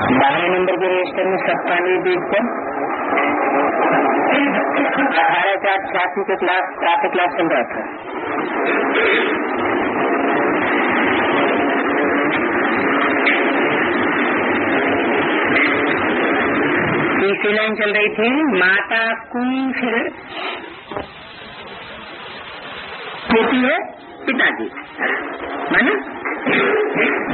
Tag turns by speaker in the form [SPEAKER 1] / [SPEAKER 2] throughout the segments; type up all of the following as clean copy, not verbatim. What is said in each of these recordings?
[SPEAKER 1] 12 number के register में सब पानी बीत कर 1888 के क्लास प्रातः क्लास चल रहा था। तीसरी लाइन चल रही थी, माता कुंठ होती है पिताजी, माना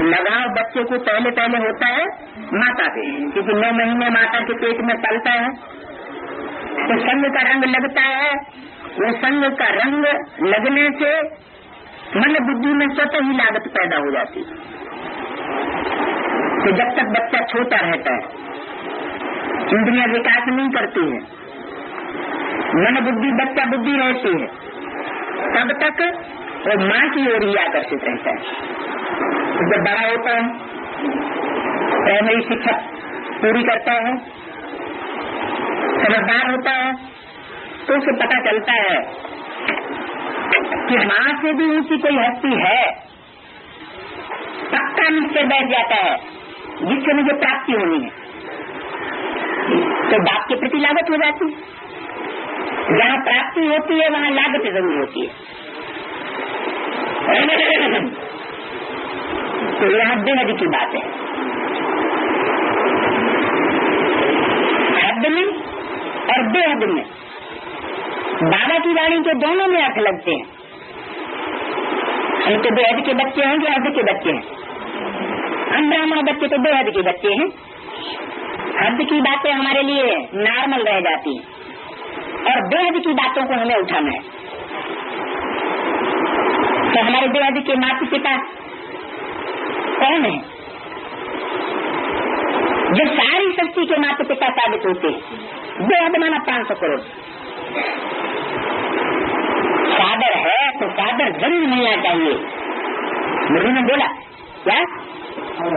[SPEAKER 1] लगाव बच्चे को पहले पहले होता है माता से, क्योंकि 9 महीने माता के पेट में पलता है, तो संग का रंग लगता है। वो संग का रंग लगने से मन बुद्धि में स्वतः ही लागत पैदा हो जाती है। तो जब तक बच्चा छोटा रहता है, इंद्रियां विकास नहीं करती है, मन बुद्धि बच्चा बुद्धि रहती है, तब तक वो माँ की ओर ही आकर्षित रहता है। जब बड़ा होता है, प्राइमरी शिक्षा पूरी करता है, समझदार होता है, तो उसे पता चलता है कि माँ से भी ऊंची कोई हस्ती है। पक्का निश्चय बैठ जाता है जिससे मुझे प्राप्ति होनी है, तो बाप के प्रति लागत हो जाती है। जहाँ प्राप्ति होती है वहाँ लागत जरूर होती है। तो यहाँ बेहद की बात है। हद में और बेहद में बाबा की वाणी के दोनों में अर्थ लगते हैं। हम तो बेहद के बच्चे हैं कि हद के बच्चे हैं? हम ब्राह्मण बच्चे तो बेहद के बच्चे हैं। हद की बातें हमारे लिए नॉर्मल रह जाती हैं और बेहद की बातों को हमें उठाना है। तो हमारे बेहद के माता पिता कौन है? जो सारी शक्ति के माता पिता साबित होते हैं। बेहद माना 500 करोड़। सादर है तो सादर जरूर मिलना चाहिए। मुरली ने बोला क्या?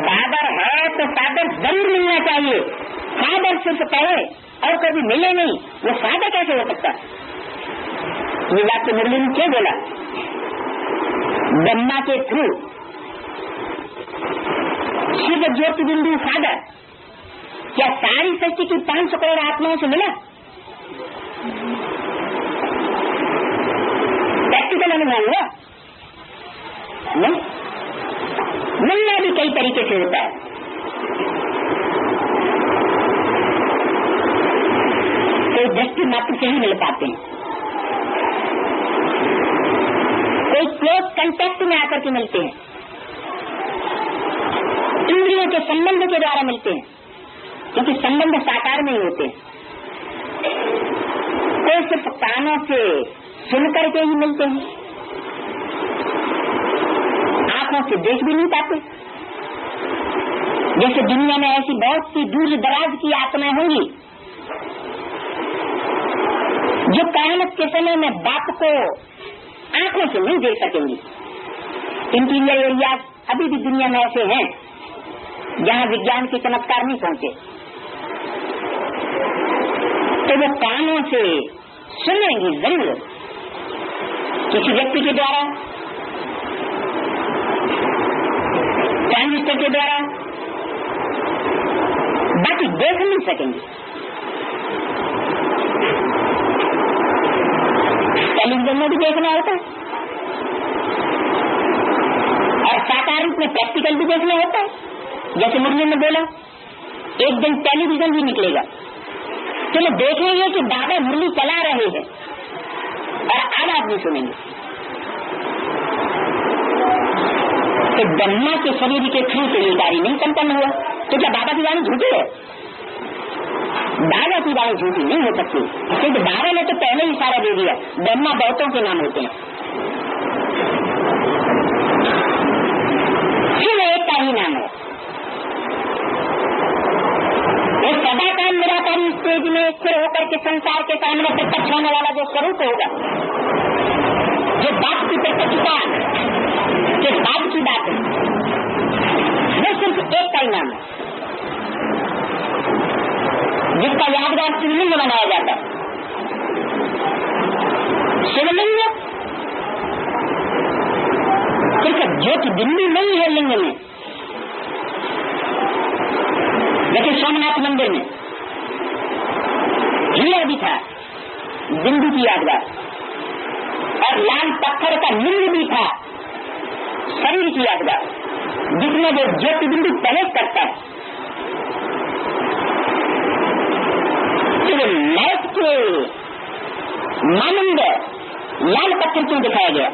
[SPEAKER 1] सादर है तो सादर जरूर मिलना चाहिए। सादर सिर्फ कहे और कभी मिले नहीं, वो सादर कैसे हो सकता? ये बात तो मुरली ने क्यों बोला? ब्रह्मा के थ्रू शिव ज्योति बिंदु सागर क्या सारी सृष्टि की 500 करोड़ आत्माओं से मिला? प्रैक्टिकल अनुभव हुआ नहीं? मिलना भी कई तरीके से होता है। कोई दृष्टि मात्र से ही मिल पाते हैं, कोई क्लोज कंटेक्ट में आकर के मिलते हैं, इंद्रियों के संबंध के द्वारा मिलते हैं, क्योंकि संबंध साकार नहीं होते। कोई सिर्फ कानों से सुन करके ही मिलते हैं, आंखों से देख भी नहीं पाते। जैसे दुनिया में ऐसी बहुत सी दूर दराज की आत्माएं होंगी जो कयामत के समय में बाप को आंखों से नहीं देख सकेंगी। इंटीरियर एरिया अभी भी दुनिया में ऐसे हैं जहाँ विज्ञान के चमत्कार नहीं पहुंचे, तो वो कानों से सुनेंगी जरूर किसी व्यक्ति के द्वारा, ट्रांजिस्टर के द्वारा, बाकी देख नहीं सकेंगे। टेलीविजन में भी देखना होता है और साकार रूप में प्रैक्टिकल भी देखना होता है। जैसे मुरली ने बोला, एक दिन टेलीविजन भी निकलेगा तो मैं देखेंगे कि बाबा मुरली चला रहे हैं और आवाज भी सुनेंगे। तो ब्रह्मा के शरीर के थ्रू से ये कार्य नहीं संपन्न हुआ, तो क्या बाबा की वाणी झूठी है? बाबा की वाणी झूठी नहीं हो सकती, क्योंकि बाबा ने तो पहले ही इशारा दे दिया, ब्रह्मा बहुतों के नाम होते हैं, सिर्फ एक का ही नाम है। वो सदा का निराकारी स्टेज में स्थिर होकर के संसार के सामने प्रत्यक्ष होने वाला जो स्वरूप होगा, जो बाप की प्रत्यक्षता के बाद की बात है, वो सिर्फ एक का ही नाम है, जिसका यादगार शिवलिंग बनाया जाता है। शिवलिंग सिर्फ ज्योति बिंदु नहीं है लिंग में, जैसे सोमनाथ मंदिर में हीरा भी था, बिंदु की यादगार, और लाल पत्थर का लिंग भी था, शरीर की यादगार, जिसमें वो ज्योति बिंदु प्रवेश करता है। तो लाइट के मानंद लाल पत्थर क्यों दिखाया गया?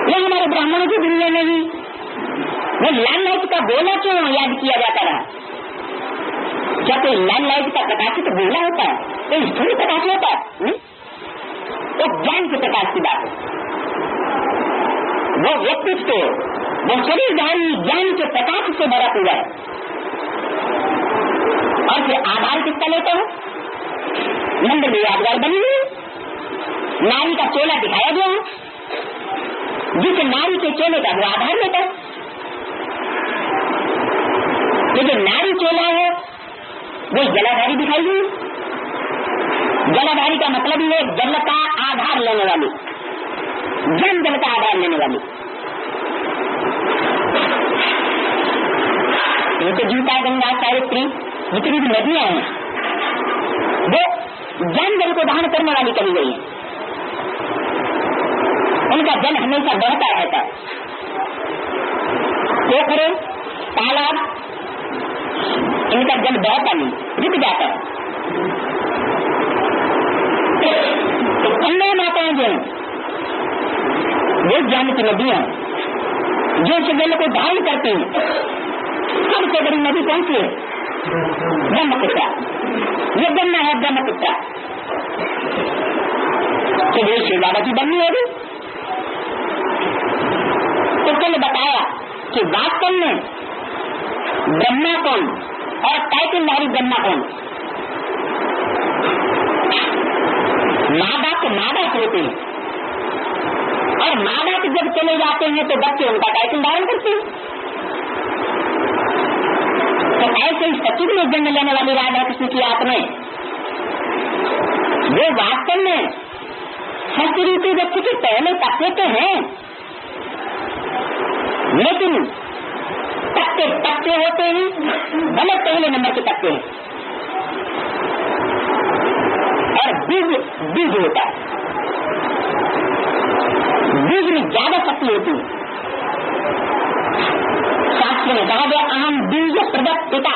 [SPEAKER 1] ये हमारे ब्राह्मणों की दुनिया में ही वो लाल लाइट का गोला क्यों याद किया जाता रहा? क्या कोई लाल लाइट का प्रकाशित गोला होता है? कोई स्थूल प्रकाश होता है? तो ज्ञान के प्रकाश की बात है। वो व्यक्तित्व, वो शरीरधारी ज्ञान के प्रकाश से भरा हुआ है। और फिर आधार किसका लेते हो? मंदिर में यादगार बनी हुई नारी का चोला दिखाया गया है, जिस नारी के चोले का वो आधार लेता है। ये जो नारी चोला है वो जलाधारी दिखाई दी। जलाधारी का मतलब ही है जल का आधार लेने वाली, जन जल का आधार लेने वाली। ये तो गीता, गंगा, सावित्री जितनी भी नदियां हैं वो जन जल को धारण करने वाली कही गई है। उनका जल हमेशा बढ़ता रहता है। पोखरे, तालाब, इनका जल बहता नहीं, रुक जाता है। तो कन्या माताएं जो वो ज्ञान की नदियां जो उस जल को धारण करती हैं। सबसे बड़ी नदी कौन सी है? ब्रह्मपुत्र। ये गंगा है ब्रह्मपुत्र। तो ये शिव बाबा की बननी होगी। तो कल बताया कि वास्तव में ब्रह्मा कौन और टाइटनधारी ब्रह्मा कौन? माँ बाप होते हैं, और माँ बाप जब चले जाते हैं तो बच्चे उनका टाइटन धारण करते हैं। तो ऐसे ही सचिव में जन्म लेने वाली राधा कृष्ण की आत्माएं वो वास्तव में सच रूपी व्यक्ति के पहले तत्व तो हैं, लेकिन तत्व होते हैं भले पहले नंबर के तत्व हैं, और बीज होता है। बीज में ज्यादा शक्ति होती है। शास्त्र में कहा गया अहम बीज प्रदत्त पिता।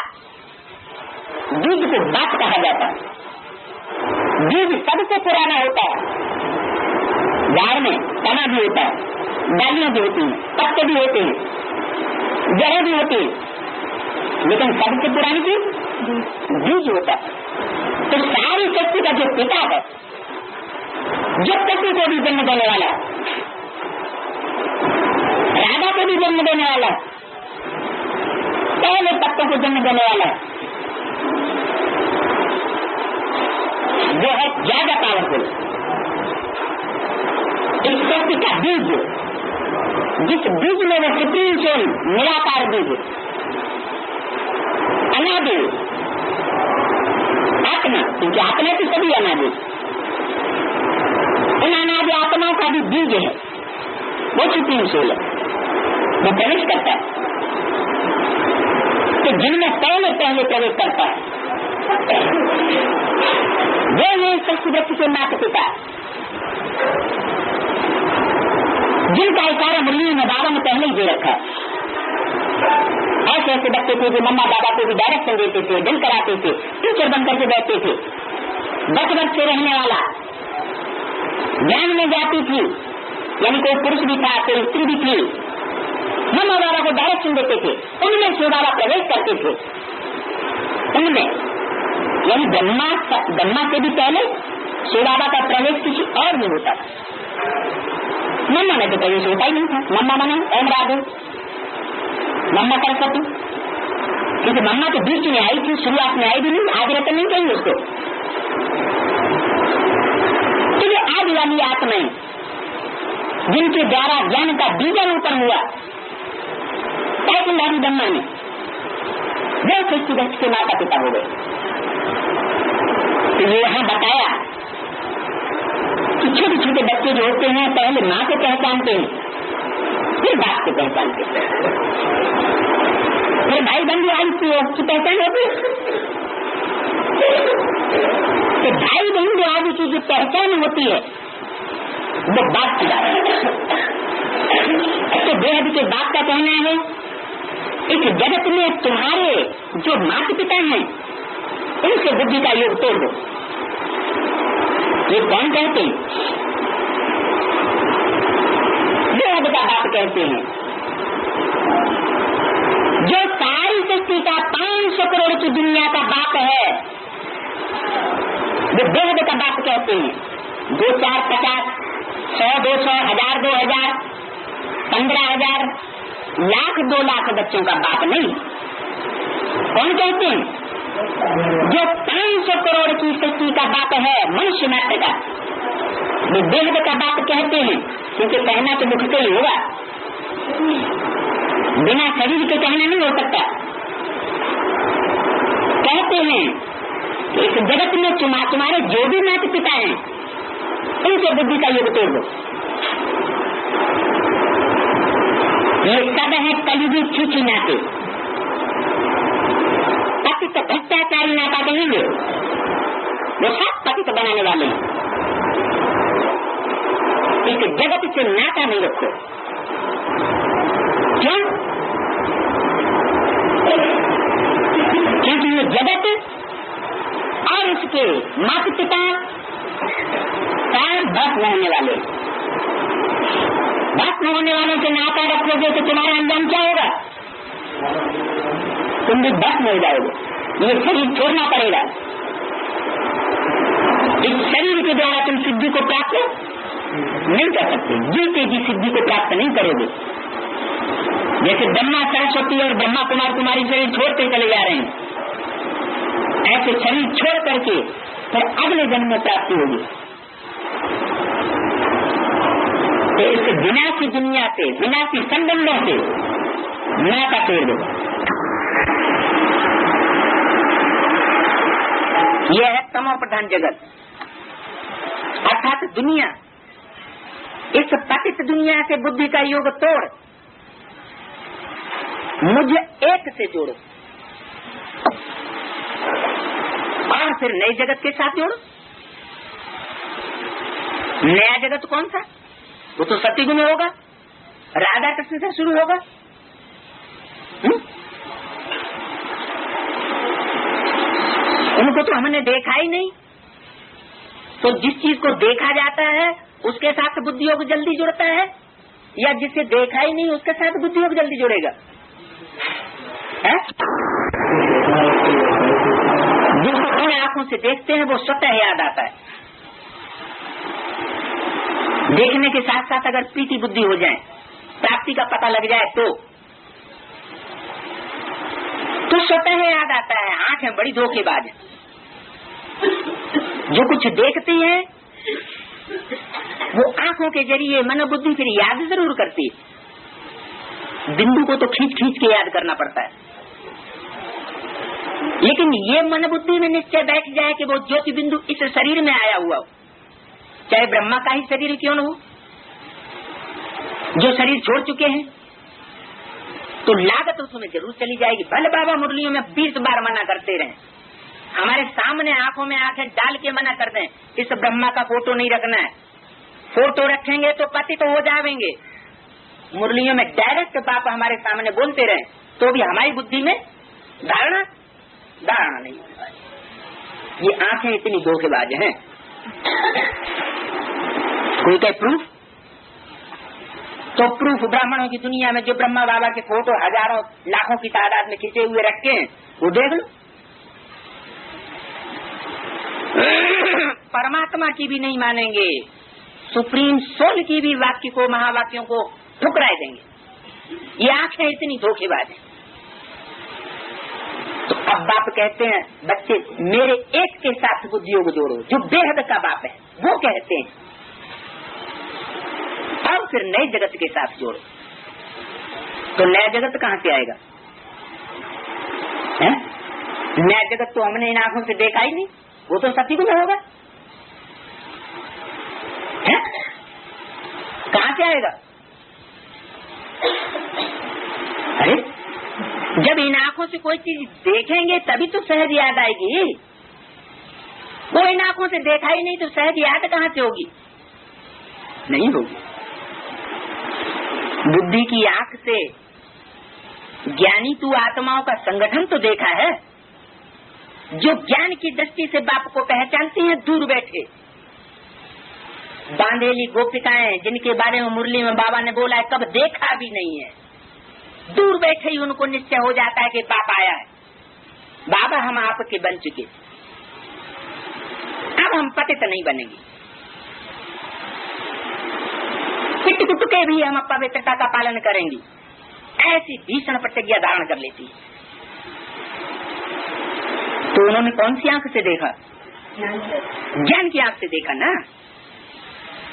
[SPEAKER 1] बीज को बात कहा जाता है। बीज सबसे पुराना होता है। झाड़ में तना भी होता है, डालियां भी होती हैं, पत्ते भी होते हैं, जड़ें भी होती है, लेकिन सबसे पुरानी चीज बीज होता है। तो सारी शक्ति का जो पिता है, जो शक्ति को भी जन्म देने वाला, राधा को भी जन्म देने वाला, पहले तत्व को जन्म देने वाला, वो है ज्यादा पावरफुल। इस शक्ति का बीज, जिस बीज में वो सुप्रीम सोल निराकार बीज, अनादि आत्मा, क्योंकि आत्मा की सभी अनादि, उन अनादि आत्माओं का भी बीज है, वो सुप्रीम सोल है, वो प्रवेश करता है। तो जिनमें पहले प्रवेश करता है वो ये शक्ति व्यक्ति के माता पिता, जिनका इशारा मुरली में बाबा ने पहले ही दे रखा है। ऐसे ऐसे बच्चे थे जो मम्मा बाबा को भी डायरेक्शन देते थे, दिल कराते थे, टीचर बन करके बैठते थे। 10 वर्ष से रहने वाला ज्ञान में जाती थी, यानी कोई पुरुष भी था, कोई स्त्री भी थी, मम्मा बाबा को डायरेक्शन देते थे, उनमें शिव बाबा प्रवेश करते थे। उनमें यानी ब्रह्मा से भी पहले शिव बाबा का प्रवेश किसी और नहीं होता था। मम्मा में तो प्रवेश होता ही नहीं था। मम्मा माने ओम राधे, मम्मा सरस्वती, क्योंकि मम्मा तो बीच में आई थी, शुरुआत में आई भी नहीं, आज रतन नहीं कही उसको। तो ये आज वाली आत्माएं जिनके द्वारा ज्ञान का बीजारोपण हुआ टाइटनधारी ब्रह्मा ने, वो सृष्टि व्यक्ति के माता पिता हो गए। तो ये यहाँ बताया कि छोटे छोटे बच्चे जो होते हैं पहले माँ को पहचानते हैं, फिर बाप को पहचानते हैं। फिर भाई बंधु आदि की पहचान होती। तो भाई बंधु आदि की जो पहचान होती है वो बाप की बात है। तो बेहद के बाप का कहना है इस जगत में तुम्हारे जो माता पिता हैं इनसे बुद्धि का योग तोड़ दो। ये कौन कहते हैं? बेहद का बाप कहते हैं। जो सारी सृष्टि का 500 करोड़ की दुनिया का बाप है वो बेहद का बाप कहते हैं। 2, 4, 50, 100, 200, 1000, 2000, 15,000, लाख 2 लाख बच्चों का बाप नहीं। कौन कहते हैं? जो 500 करोड़ की सृष्टि का बाप है मनुष्य मात्र का, वो बेहद का बाप कहते हैं। क्योंकि कहना तो मुख से ही होगा, बिना शरीर के कहना नहीं हो सकता। कहते हैं कि इस जगत में तुम्हारे जो भी माता पिता हैं इनसे बुद्धि का योग तोड़ दो। ये सब है कलयुगी छीछी नाते, पतित भ्रष्टाचारी नाता कहेंगे, वो सब पतित बनाने वाले हैं। इस जगत से नाता नहीं रखो। क्यों? क्योंकि ये जगत और इसके माता पिता सब भस्म होने वाले। भस्म होने वालों से नाता रखोगे तो तुम्हारा अंजाम क्या होगा? तुम भी भस्म हो जाओगे। ये शरीर छोड़ना पड़ेगा। इस शरीर के द्वारा तुम सिद्धि को प्राप्त नहीं कर सकते, जीते जी सिद्धि को प्राप्त नहीं करोगे। जैसे ब्रह्मा सरस्वती और ब्रह्मा कुमार कुमारी शरीर छोड़ते चले जा रहे हैं, ऐसे शरीर छोड़ करके फिर अगले जन्म में प्राप्ति होगी। तो इस विनाशी दुनिया से, विनाशी संबंधों से नाता तोड़ दो। यह है तमो प्रधान जगत अर्थात दुनिया। इस पतित दुनिया से बुद्धि का योग तोड़ मुझे एक से जोड़ो और फिर नए जगत के साथ जोड़ो। नया जगत कौन सा? वो तो सतयुग में होगा, राधा कृष्ण से शुरू होगा। उनको तो हमने देखा ही नहीं। तो जिस चीज को देखा जाता है उसके साथ बुद्धि योग जल्दी जुड़ता है, या जिसे देखा ही नहीं उसके साथ बुद्धि योग जल्दी जुड़ेगा? जिसको इन आंखों से देखते हैं वो स्वतः याद आता है। देखने के साथ साथ अगर प्रीति बुद्धि हो जाए, प्राप्ति का पता लग जाए तो स्वतः याद आता है। आंखें बड़ी धोखेबाज है। जो कुछ देखती है वो आंखों के जरिए मनोबुद्धि फिर याद जरूर करती है। बिंदु को तो खींच खींच के याद करना पड़ता है, लेकिन ये मनोबुद्धि में निश्चय बैठ जाए कि वो ज्योति बिंदु इस शरीर में आया हुआ हो, चाहे ब्रह्मा का ही शरीर क्यों न हो, जो शरीर छोड़ चुके हैं, तो लागत उसमें जरूर चली जाएगी। भले बाबा मुरलियों में 20 बार मना करते रहे, हमारे सामने आंखों में आंखें डाल के मना कर दें, इस ब्रह्मा का फोटो नहीं रखना है, फोटो रखेंगे तो पति तो हो जाएंगे। मुरलियों में डायरेक्ट बाप हमारे सामने बोलते रहे तो भी हमारी बुद्धि में धारणा नहीं। ये आंखें इतनी धोखेबाज हैं। कोई कहे प्रूफ, तो प्रूफ ब्राह्मणों की दुनिया में जो ब्रह्मा बाबा के फोटो हजारों लाखों की तादाद में खींचे हुए रखे हैं वो देख लो। परमात्मा की भी नहीं मानेंगे, सुप्रीम सोल की भी वाक्य को, महावाक्यों को ठुकराए देंगे। ये आंखें इतनी धोखेबाज है। तो अब बाप कहते हैं बच्चे मेरे एक के साथ बुद्धि योग जोड़ो, जो बेहद का बाप है वो कहते हैं, और फिर नए जगत के साथ जोड़ो। तो नया जगत कहाँ से आएगा? नया जगत तो हमने इन आंखों से देखा ही नहीं, वो तो सतयुग में होगा। कहाँ से आएगा? अरे जब इन आंखों से कोई चीज देखेंगे तभी तो सहज याद आएगी। वो इन आंखों से देखा ही नहीं तो सहज याद कहाँ से होगी? नहीं होगी। बुद्धि की आंख से ज्ञानी तू आत्माओं का संगठन तो देखा है, जो ज्ञान की दृष्टि से बाप को पहचानती हैं दूर बैठे। बांधेली गोपिकाएं जिनके बारे में मुरली में बाबा ने बोला है, कब देखा भी नहीं है, दूर बैठे ही उनको निश्चय हो जाता है कि बाप आया है, बाबा हम आपके बन चुके, अब हम पतित नहीं बनेंगे, पिट कुट के भी हम पवित्रता का पालन करेंगे। ऐसी भीषण प्रतिज्ञा धारण कर लेती है। तो उन्होंने कौन सी आंख से देखा? ज्ञान की आंख से देखा ना।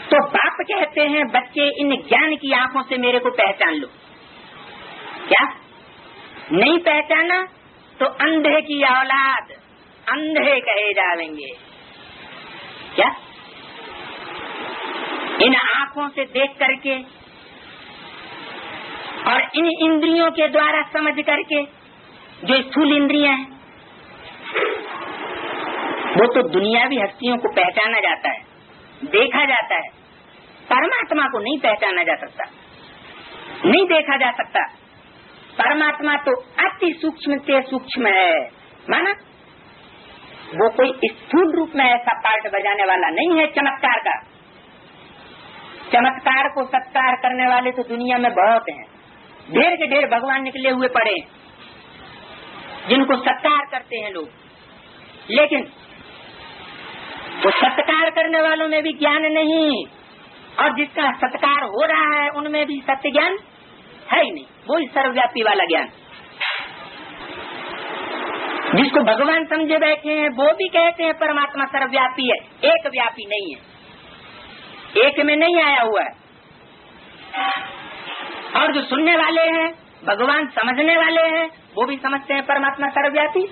[SPEAKER 1] तो बाप कहते हैं बच्चे इन ज्ञान की आंखों से मेरे को पहचान लो। क्या नहीं पहचाना तो अंधे की औलाद, अंधे कहे जाएंगे। क्या इन आंखों से देख करके और इन इंद्रियों के द्वारा समझ करके, जो स्थूल इंद्रियां हैं, वो तो दुनियावी हस्तियों को पहचाना जाता है, देखा जाता है, परमात्मा को नहीं पहचाना जा सकता, नहीं देखा जा सकता। परमात्मा तो अति सूक्ष्म से सूक्ष्म है। माना वो कोई स्थूल रूप में ऐसा पार्ट बजाने वाला नहीं है चमत्कार का। चमत्कार को सत्कार करने वाले तो दुनिया में बहुत हैं, ढेर के ढेर भगवान निकले हुए पड़े जिनको सत्कार करते हैं लोग, लेकिन वो सत्कार करने वालों में भी ज्ञान नहीं, और जिसका सत्कार हो रहा है उनमें भी सत्य ज्ञान है ही नहीं। वो ही सर्वव्यापी वाला ज्ञान जिसको भगवान समझे बैठे हैं, वो भी कहते हैं परमात्मा सर्वव्यापी है, एक व्यापी नहीं है, एक में नहीं आया हुआ है। और जो सुनने वाले हैं, भगवान समझने वाले हैं, वो भी समझते हैं परमात्मा सर्वव्यापी,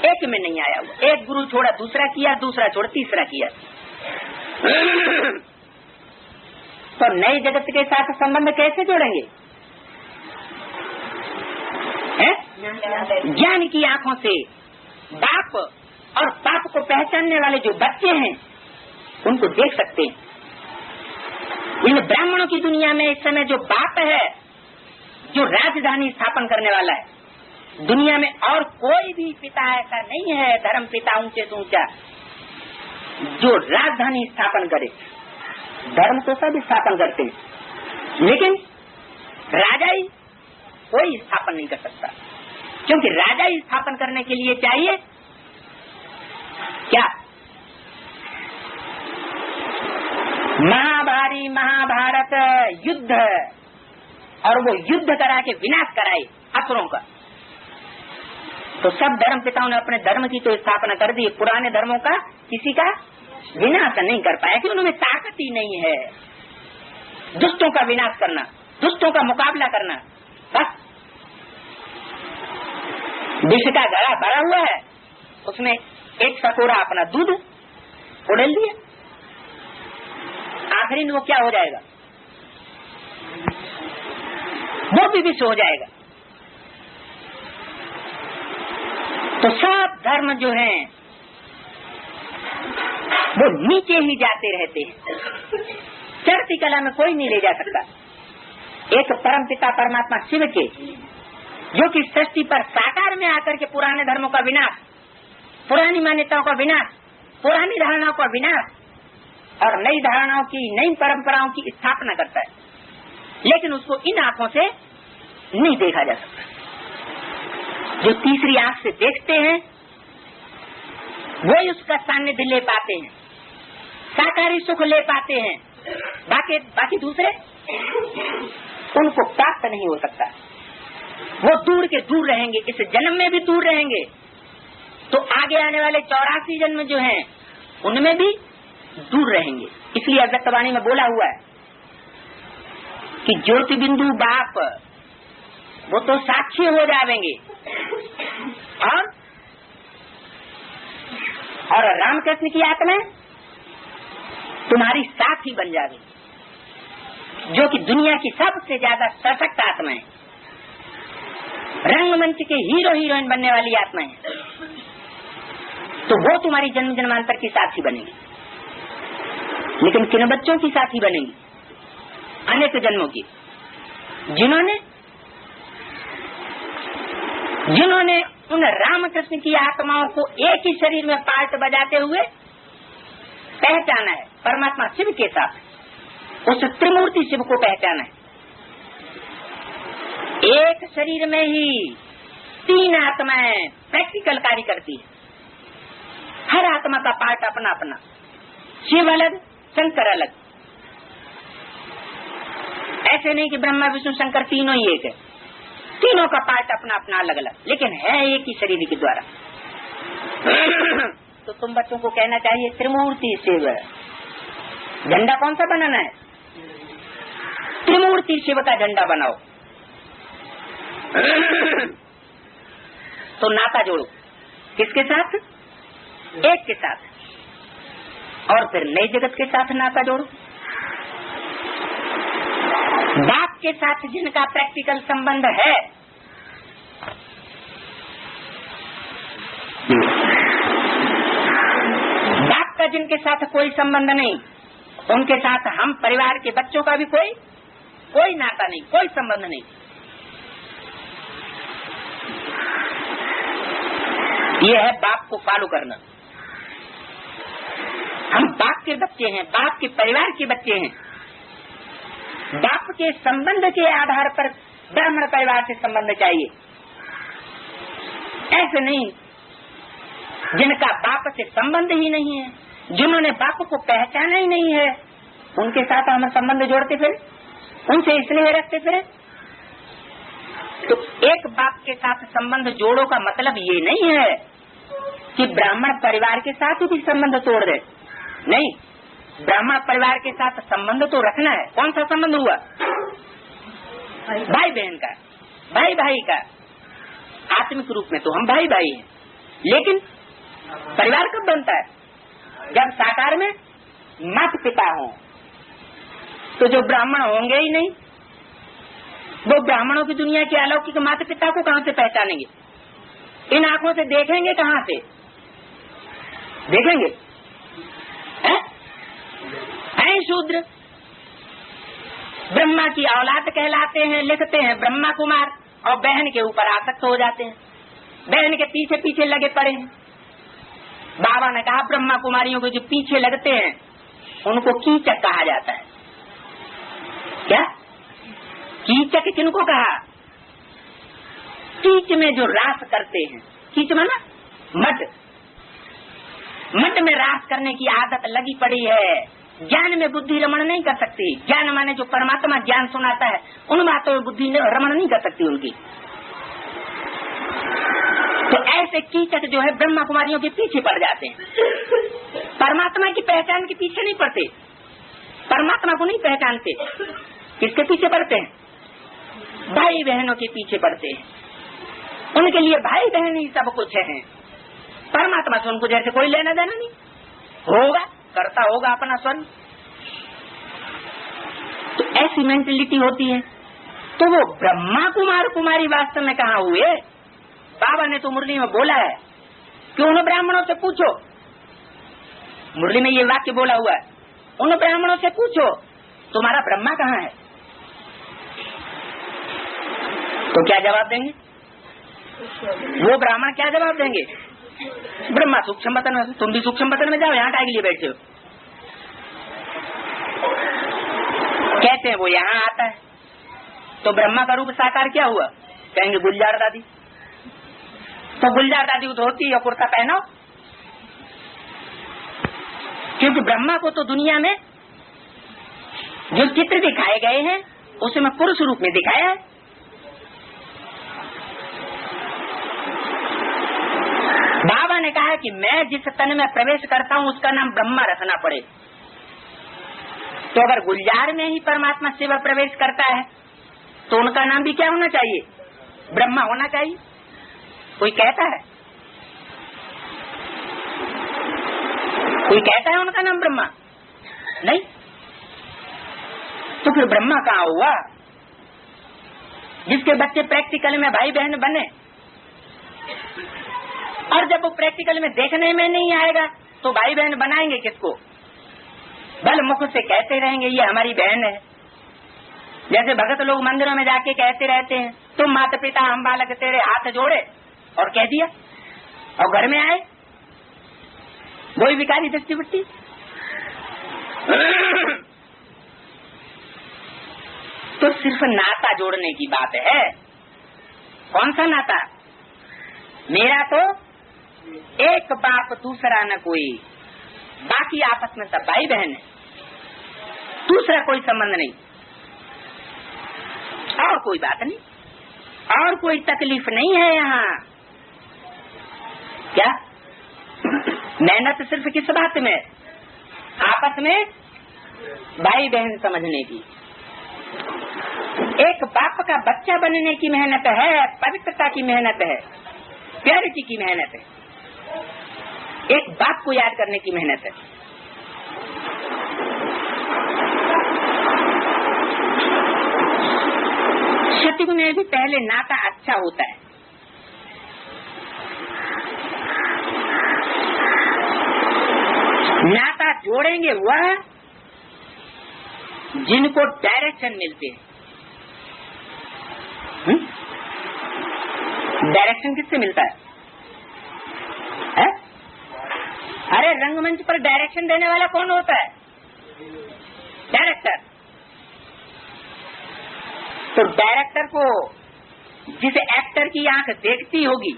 [SPEAKER 1] एक में नहीं आया हुआ। एक गुरु छोड़ा दूसरा किया, दूसरा छोड़ा तीसरा किया। तो नए जगत के साथ संबंध कैसे जोड़ेंगे? ज्ञान की आंखों से बाप और बाप को पहचानने वाले जो बच्चे हैं उनको देख सकते हैं। इन ब्राह्मणों की दुनिया में इस समय जो बाप है, जो राजधानी स्थापन करने वाला है, दुनिया में और कोई भी पिता ऐसा नहीं है, धर्म पिता ऊंचे से ऊंचा, जो राजधानी स्थापन करे। धर्म तो सब स्थापन करते हैं, लेकिन राजा ही कोई स्थापन नहीं कर सकता, क्योंकि राजा ही स्थापन करने के लिए चाहिए क्या? महाभारी महाभारत युद्ध, और वो युद्ध करा के विनाश कराए असुरों का। तो सब धर्म पिताओं ने अपने धर्म की तो स्थापना कर दी, पुराने धर्मों का किसी का विनाश नहीं कर पाया कि उनमें ताकत ही नहीं है दुष्टों का विनाश करना, दुष्टों का मुकाबला करना। बस विष का घड़ा भरा हुआ है, उसमें एक सकोरा अपना दूध उड़ेल दिया, आखिरी में वो क्या हो जाएगा? वो भी विष हो जाएगा। तो सब धर्म जो हैं वो नीचे ही जाते रहते हैं, चढ़ती कला में कोई नहीं ले जा सकता। एक परम पिता परमात्मा शिव के, जो कि सृष्टि पर साकार में आकर के पुराने धर्मों का विनाश, पुरानी मान्यताओं का विनाश, पुरानी धारणाओं का विनाश और नई धारणाओं की, नई परंपराओं की स्थापना करता है, लेकिन उसको इन आंखों से नहीं देखा जा सकता। जो तीसरी आंख से देखते हैं वही उसका सानिध्य ले पाते हैं, साकारी सुख ले पाते हैं, बाकी दूसरे उनको प्राप्त नहीं हो सकता। वो दूर के दूर रहेंगे, इस जन्म में भी दूर रहेंगे, तो आगे आने वाले 84 जन्म जो हैं उनमें भी दूर रहेंगे। इसलिए अव्यक्तवाणी में बोला हुआ है कि ज्योति बिंदु बाप वो तो साक्षी हो जाएंगे और रामकृष्ण की आत्मा तुम्हारी साथी बन जाएगी, जो कि दुनिया की सबसे ज्यादा सशक्त आत्मा है। रंगमंच के हीरो हीरोइन बनने वाली आत्माएं, तो वो तुम्हारी जन्म जन्मांतर की साथी बनेगी। लेकिन किन बच्चों की साथी बनेगी? अनेक जन्मों की, जिन्होंने उन रामकृष्ण की आत्माओं को एक ही शरीर में पार्ट बजाते हुए पहचाना है, परमात्मा शिव के साथ, उस त्रिमूर्ति शिव को पहचाना है। एक शरीर में ही 3 आत्माएं प्रैक्टिकल कार्य करती है, हर आत्मा का पार्ट अपना अपना, शिव अलग शंकर अलग। ऐसे नहीं कि ब्रह्मा विष्णु शंकर तीनों ही एक है, तीनों का पार्ट अपना अपना अलग अलग, लेकिन है एक ही शरीर के द्वारा। तो तुम बच्चों को कहना चाहिए त्रिमूर्ति शिव। झंडा कौन सा बनाना है? त्रिमूर्ति शिव का झंडा बनाओ। तो नाता जोड़ो, किसके साथ? एक के साथ, और फिर नई जगत के साथ नाता जोड़ो। बाप के साथ जिनका प्रैक्टिकल संबंध है, बाप का जिनके साथ कोई संबंध नहीं, उनके साथ हम परिवार के बच्चों का भी कोई नाता नहीं, कोई संबंध नहीं। ये है बाप को फॉलो करना। हम बाप के बच्चे हैं, बाप के परिवार के बच्चे हैं। बाप के संबंध के आधार पर ब्राह्मण परिवार से संबंध चाहिए। ऐसे नहीं जिनका बाप से संबंध ही नहीं है, जिन्होंने बाप को पहचाना ही नहीं है, उनके साथ हम संबंध जोड़ते फिर, उनसे स्नेह रखते फिर। तो एक बाप के साथ संबंध जोड़ो का मतलब ये नहीं है कि ब्राह्मण परिवार के साथ भी संबंध तोड़ दे, नहीं। ब्राह्मण परिवार के साथ संबंध तो रखना है। कौन सा संबंध हुआ? भाई बहन का, भाई भाई का। आत्मिक रूप में तो हम भाई भाई हैं, लेकिन परिवार कब बनता है? जब साकार में माता पिता हों। तो जो ब्राह्मण होंगे ही नहीं, वो ब्राह्मणों की दुनिया के अलौकिक माता पिता को कहाँ से पहचानेंगे? इन आंखों से देखेंगे, कहाँ से देखेंगे? हैं शूद्र, ब्रह्मा की औलाद कहलाते हैं, लिखते हैं ब्रह्मा कुमार, और बहन के ऊपर आसक्त हो जाते हैं, बहन के पीछे पीछे लगे पड़े हैं। बाबा ने कहा ब्रह्मा कुमारियों को जो पीछे लगते हैं उनको कीचक कहा जाता है। क्या कीचक किनको कहा? कीच में जो रास करते हैं, कीच माना मठ में रास करने की आदत लगी पड़ी है। ज्ञान में बुद्धि रमण नहीं कर सकती। ज्ञान माने जो परमात्मा ज्ञान सुनाता है, उन बातों में बुद्धि रमण नहीं कर सकती उनकी। तो ऐसे कीचक जो है ब्रह्मा कुमारियों के पीछे पड़ जाते हैं। परमात्मा की पहचान के पीछे नहीं पड़ते, परमात्मा को नहीं पहचानते। किसके पीछे पड़ते हैं? भाई बहनों के पीछे पड़ते हैं। उनके लिए भाई बहन ही सब कुछ है। परमात्मा से उनको जैसे कोई लेना देना नहीं, होगा करता होगा अपना स्वर्ण। तो ऐसी मेंटेलिटी होती है। तो वो ब्रह्मा कुमार कुमारी वास्तव में कहाँ हुए? बाबा ने तो मुरली में बोला है कि उन ब्राह्मणों से पूछो, मुरली में ये वाक्य बोला हुआ है, उन ब्राह्मणों से पूछो तुम्हारा ब्रह्मा कहाँ है? तो क्या जवाब देंगे? वो ब्राह्मण क्या जवाब देंगे? ब्रह्मा सूक्ष्म बतन में, तुम भी सूक्ष्म बतन में जाओ, यहाँ काय के लिए बैठे हो? कहते हैं वो यहाँ आता है। तो ब्रह्मा का रूप साकार क्या हुआ? कहेंगे गुलजार दादी। तो गुलजार दादी को धोती और कुर्ता पहनो, क्योंकि ब्रह्मा को तो दुनिया में जो चित्र दिखाए गए हैं उसमें पुरुष रूप में दिखाया है। बाबा ने कहा कि मैं जिस तन में प्रवेश करता हूँ उसका नाम ब्रह्मा रखना पड़े। तो अगर गुलजार में ही परमात्मा शिव प्रवेश करता है तो उनका नाम भी क्या होना चाहिए? ब्रह्मा होना चाहिए। कोई कहता है? कोई कहता है उनका नाम ब्रह्मा? नहीं। तो फिर ब्रह्मा कहाँ हुआ? जिसके बच्चे प्रैक्टिकल में भाई बहन बने, और जब वो प्रैक्टिकल में देखने में नहीं आएगा तो भाई बहन बनाएंगे किसको? बल मुख से कहते रहेंगे ये हमारी बहन है। जैसे भगत लोग मंदिरों में जाके कहते रहते हैं तुम माता पिता हम बालक तेरे, हाथ जोड़े और कह दिया, और घर में आए वही विकारी दृष्टि बुट्टी। तो सिर्फ नाता जोड़ने की बात है। कौन सा नाता? मेरा तो एक बाप दूसरा न कोई, बाकी आपस में सब भाई बहन है, दूसरा कोई संबंध नहीं, और कोई बात नहीं, और कोई तकलीफ नहीं है यहाँ। क्या मेहनत सिर्फ किस बात में? आपस में भाई बहन समझने की। एक बाप का बच्चा बनने की मेहनत है, पवित्रता की मेहनत है, प्योरिटी की मेहनत है, एक बाप को याद करने की मेहनत है। सतयुग में भी पहले नाता अच्छा होता है। नाता जोड़ेंगे वह जिनको डायरेक्शन मिलते हैं। डायरेक्शन किससे मिलता है? अरे रंगमंच पर डायरेक्शन देने वाला कौन होता है? डायरेक्टर। तो डायरेक्टर को जिस एक्टर की आंख देखती होगी,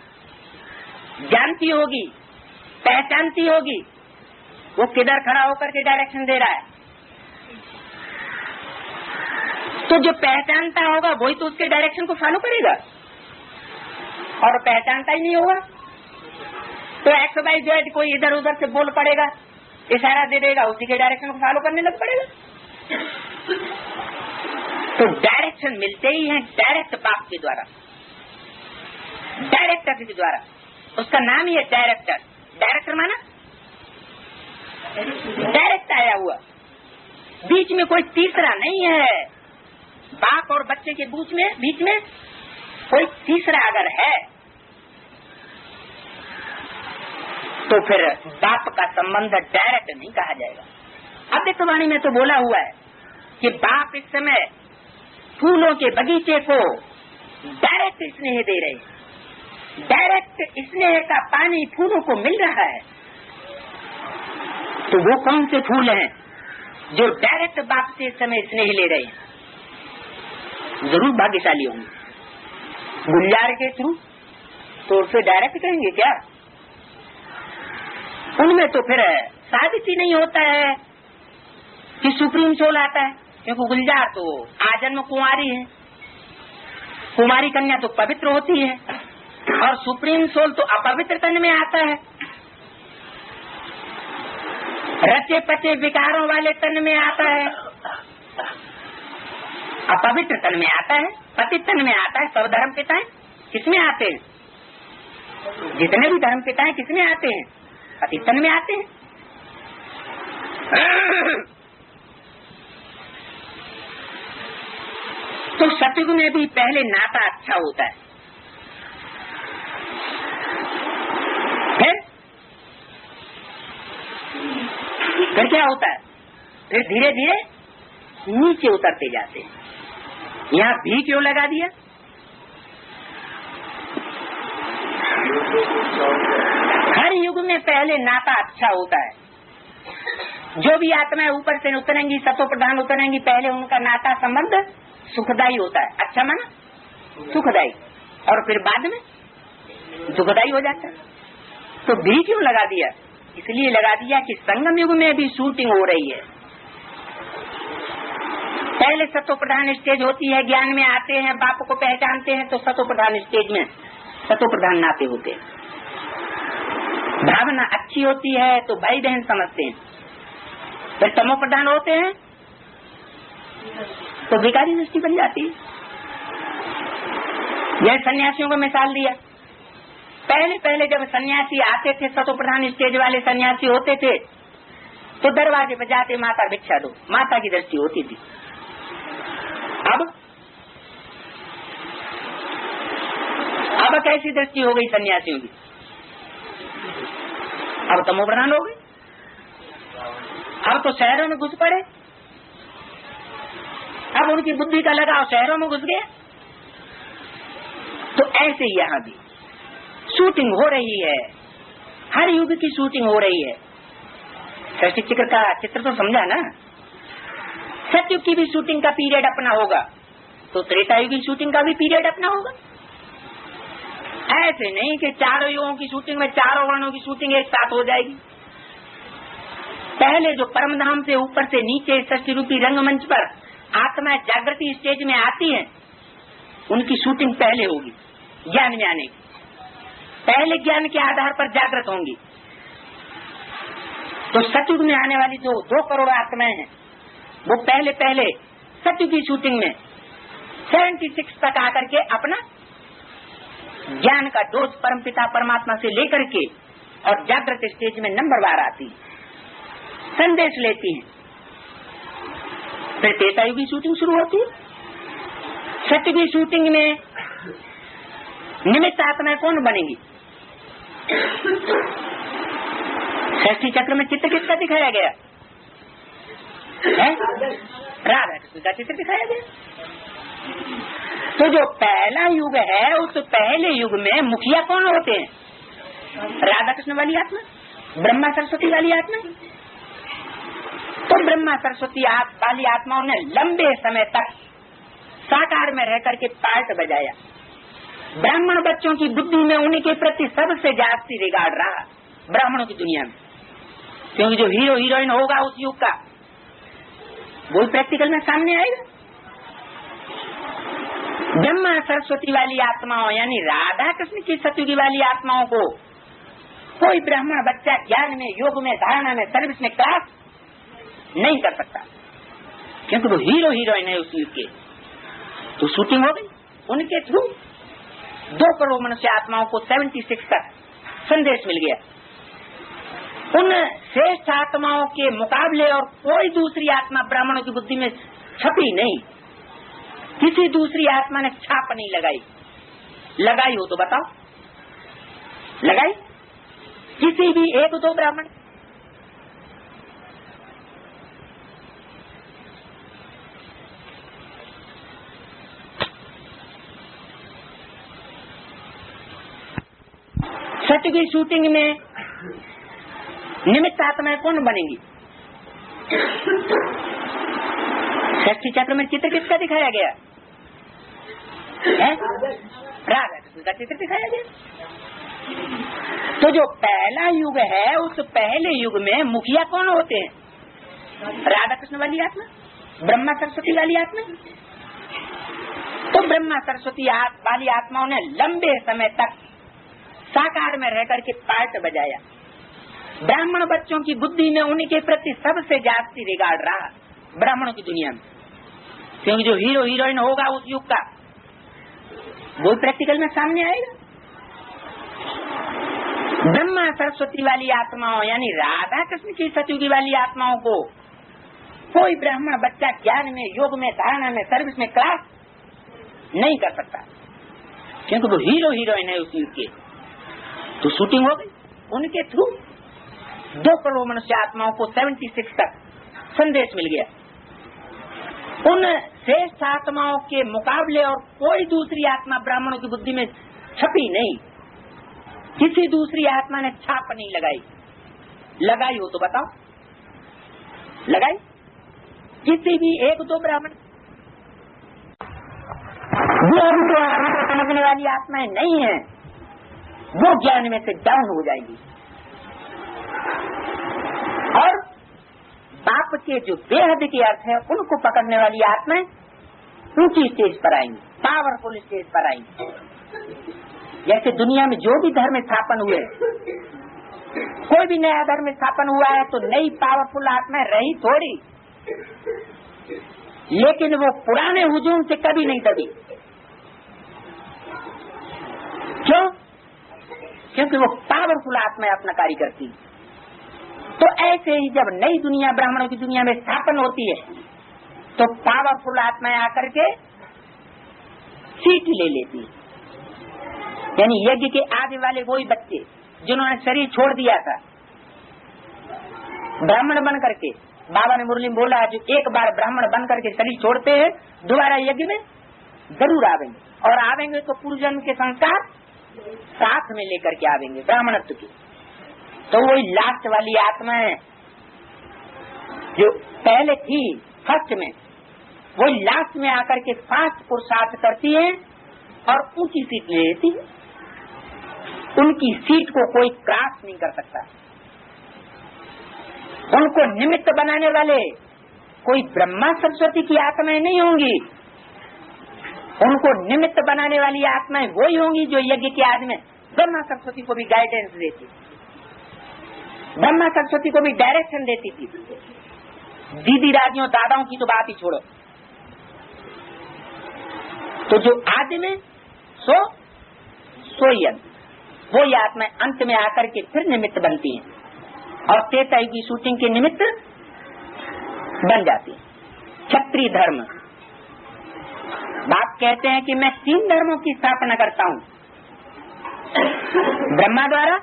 [SPEAKER 1] जानती होगी, पहचानती होगी, वो किधर खड़ा होकर के डायरेक्शन दे रहा है। तो जो पहचानता होगा वही तो उसके डायरेक्शन को फॉलो करेगा, और पहचानता ही नहीं होगा तो एक्स वाई जेड कोई इधर उधर से बोल पड़ेगा, इशारा दे देगा, उसी के डायरेक्शन को फॉलो करने लग पड़ेगा। तो डायरेक्शन मिलते ही है डायरेक्ट बाप के द्वारा, डायरेक्टर के द्वारा। उसका नाम ही है डायरेक्टर। डायरेक्टर माना डायरेक्ट आया हुआ, बीच में कोई तीसरा नहीं है। बाप और बच्चे के बीच में कोई तीसरा अगर है तो फिर बाप का संबंध डायरेक्ट नहीं कहा जाएगा। अव्यक्त वाणी में तो बोला हुआ है कि बाप इस समय फूलों के बगीचे को डायरेक्ट स्नेह दे रहे हैं, डायरेक्ट स्नेह का पानी फूलों को मिल रहा है। तो वो कौन से फूल हैं जो डायरेक्ट बाप से इस समय स्नेह ले रहे हैं? जरूर भाग्यशाली होंगे। गुलजार के थ्रू तो उसे डायरेक्ट कहेंगे क्या? उनमें तो फिर साबित ही नहीं होता है कि सुप्रीम सोल आता है, क्योंकि गुलजार तो आजन्म कुंवारी है, कुमारी कन्या तो पवित्र होती है, और सुप्रीम सोल तो अपवित्र तन में आता है, रचे पचे विकारों वाले तन में आता है, अपवित्र तन में आता है, पतित तन में आता है। सब धर्म पिताएं किसमें आते हैं? जितने भी धर्म पिताएं किसमें आते हैं? पतित तन में आते हैं। तो सतयुग में भी पहले नाता अच्छा होता है, फिर क्या होता है? फिर धीरे धीरे नीचे उतरते जाते हैं। यहाँ भी क्यों लगा दिया? हर युग में पहले नाता अच्छा होता है। जो भी आत्माएं ऊपर से उतरेंगी, सतो प्रधान उतरेंगी, पहले उनका नाता संबंध सुखदायी होता है। अच्छा माना सुखदायी, और फिर बाद में दुखदायी हो जाता है। तो भी क्यों लगा दिया? इसलिए लगा दिया कि संगम युग में भी शूटिंग हो रही है। पहले सतो प्रधान स्टेज होती है, ज्ञान में आते हैं, बाप को पहचानते हैं, तो सतो प्रधान स्टेज में सतो प्रधान नाते होते हैं। भावना अच्छी होती है तो भाई बहन समझते हैं। फिर तमो प्रधान होते हैं तो विकारी दृष्टि बन जाती है। यह सन्यासियों को मिसाल दिया। पहले पहले जब सन्यासी आते थे, सतो प्रधान स्टेज वाले सन्यासी होते थे, तो दरवाजे पर जाते माता भिक्षा दो, माता की दृष्टि होती थी। अब अब कैसी दृष्टि हो गई सन्यासियों की? अब तमो प्रधान हो गए, अब तो शहरों में घुस पड़े, अब उनकी बुद्धि का लगाव शहरों में घुस गया। तो ऐसे ही यहाँ भी शूटिंग हो रही है, हर युग की शूटिंग हो रही है। सृष्टि चक्र का चित्र तो समझा ना? सतयुग की भी शूटिंग का पीरियड अपना होगा, तो त्रेतायुग की शूटिंग का भी पीरियड अपना होगा। ऐसे नहीं कि चारों युगों की शूटिंग में चारों वर्णों की शूटिंग एक साथ हो जाएगी। पहले जो परम धाम से ऊपर से नीचे सृष्टि रूपी रंगमंच पर आत्मा जागृति स्टेज में आती है, उनकी शूटिंग पहले होगी ज्ञान में आने की, पहले ज्ञान के आधार पर जागृत होंगी। तो सतयुग में आने वाली जो 2 करोड़ आत्माएं हैं, वो पहले पहले सतयुग की शूटिंग में 76 तक आकर के अपना ज्ञान का डोज परमपिता परमात्मा से लेकर के और जागृत स्टेज में नंबरवार आती, संदेश लेती हैं। फिर त्रेतायुग की शूटिंग शुरू होती है। सत्य की शूटिंग में निमित्त आत्माएं कौन बनेगी? सृष्टि चक्र में चित्र किसका दिखाया गया है? राधा कृष्ण का चित्र दिखाया गया। तो जो पहला युग है, उस पहले युग में मुखिया कौन होते हैं? राधा कृष्ण वाली आत्मा, ब्रह्मा सरस्वती वाली आत्मा। तो ब्रह्मा सरस्वती वाली आत्माओं ने लंबे समय तक साकार में रह करके पार्ट बजाया। ब्राह्मण बच्चों की बुद्धि में उनके प्रति सबसे जास्ती रिगार्ड रहा ब्राह्मणों की दुनिया में, क्योंकि जो हीरो हीरोइन होगा उस युग का, वो प्रैक्टिकल में सामने आएगा। ब्रह्मा सरस्वती वाली आत्माओं यानी राधा कृष्ण की सतयुगी वाली आत्माओं को कोई ब्राह्मण बच्चा ज्ञान में, योग में, धारणा में, सर्विस में क्लास नहीं कर सकता, क्योंकि वो हीरो हीरोइन है उस युग के। तो शूटिंग हो गई उनके थ्रू। 2 करोड़ मनुष्य आत्माओं को 76 तक संदेश मिल गया। उन श्रेष्ठ आत्माओं के मुकाबले और कोई दूसरी आत्मा ब्राह्मणों की बुद्धि में छपी नहीं, किसी दूसरी आत्मा ने छाप नहीं लगाई। लगाई हो तो बताओ, लगाई किसी भी 1-2 ब्राह्मण? सत्य की शूटिंग में निमित्त आत्माएं कौन बनेंगी? सृष्टि चक्र में चित्र किसका दिखाया गया है? राधा कृष्ण का चित्र दिखाया गया। तो जो पहला युग है, उस पहले युग में मुखिया कौन होते हैं? राधा कृष्ण वाली आत्मा, ब्रह्मा सरस्वती वाली आत्मा। तो ब्रह्मा सरस्वती वाली आत्माओं ने लंबे समय तक साकार में रह करके पार्ट बजाया। ब्राह्मण बच्चों की बुद्धि में उनके प्रति सबसे जास्ती रिगार्ड रहा ब्राह्मणों की दुनिया में, क्योंकि जो हीरो हीरोइन होगा उस युग का, वो प्रैक्टिकल में सामने आएगा। ब्रह्मा सरस्वती वाली आत्माओं यानी राधा कृष्ण की सतयुगी वाली आत्माओं को कोई ब्राह्मण बच्चा ज्ञान में, योग में, धारणा में, सर्विस में क्लास नहीं कर सकता, क्योंकि वो हीरो हीरोइन है उस युग के। तो शूटिंग हो गई उनके थ्रू। 2 करोड़ मनुष्य आत्माओं को 76 तक संदेश मिल गया। उन श्रेष्ठ आत्माओं के मुकाबले और कोई दूसरी आत्मा ब्राह्मणों की बुद्धि में छपी नहीं, किसी दूसरी आत्मा ने छाप नहीं लगाई। लगाई हो तो बताओ, लगाई किसी भी 1-2 ब्राह्मण? जो अभी तो आत्मा को समझने वाली आत्माएं नहीं है, वो ज्ञान में से डाउन हो जाएगी और बाप के जो बेहद के अर्थ है उनको पकड़ने वाली आत्माएं ऊंची स्टेज पर आएंगी, पावरफुल स्टेज पर आएंगी। जैसे दुनिया में जो भी धर्म स्थापन हुए, कोई भी नया धर्म स्थापन हुआ है तो नई पावरफुल आत्माएं रही थोड़ी, लेकिन वो पुराने हुजूम से कभी नहीं दबी। क्यों? क्योंकि वो पावरफुल आत्मा अपना कार्य करती। तो ऐसे ही जब नई दुनिया ब्राह्मणों की दुनिया में स्थापन होती है तो पावरफुल आत्माएं आकर के सीट ले लेती है। यानी यज्ञ के आदि वाले वही बच्चे जिन्होंने शरीर छोड़ दिया था ब्राह्मण बन करके। बाबा ने मुरली में बोला, जो एक बार ब्राह्मण बन करके शरीर छोड़ते हैं दोबारा यज्ञ में जरूर आवेंगे, और आवेंगे तो पूर्व जन्म के संस्कार साथ में लेकर के आवेंगे ब्राह्मणत्व की। तो वही लास्ट वाली आत्मा है जो पहले थी फर्स्ट में, वही लास्ट में आकर के फास्ट पुरुषार्थ करती है और ऊंची सीट ले लेती है। उनकी सीट को कोई क्रॉस नहीं कर सकता। उनको निमित्त बनाने वाले कोई ब्रह्मा सरस्वती की आत्माएं नहीं होंगी। उनको निमित्त बनाने वाली आत्माएं वही होंगी जो यज्ञ के आदि में ब्रह्मा सरस्वती को भी गाइडेंस देती, ब्रह्मा सरस्वती को भी डायरेक्शन देती थी। दीदी दादियों दादाओं की तो बात ही छोड़ो। तो जो आदि में सो यज्ञ वो ये आत्माएं अंत में आकर के फिर निमित्त बनती हैं और त्रेता युग की शूटिंग के निमित्त बन जाती है। क्षत्रिय धर्म, बाप कहते हैं कि मैं 3 धर्मों की स्थापना करता हूँ, ब्रह्मा द्वारा,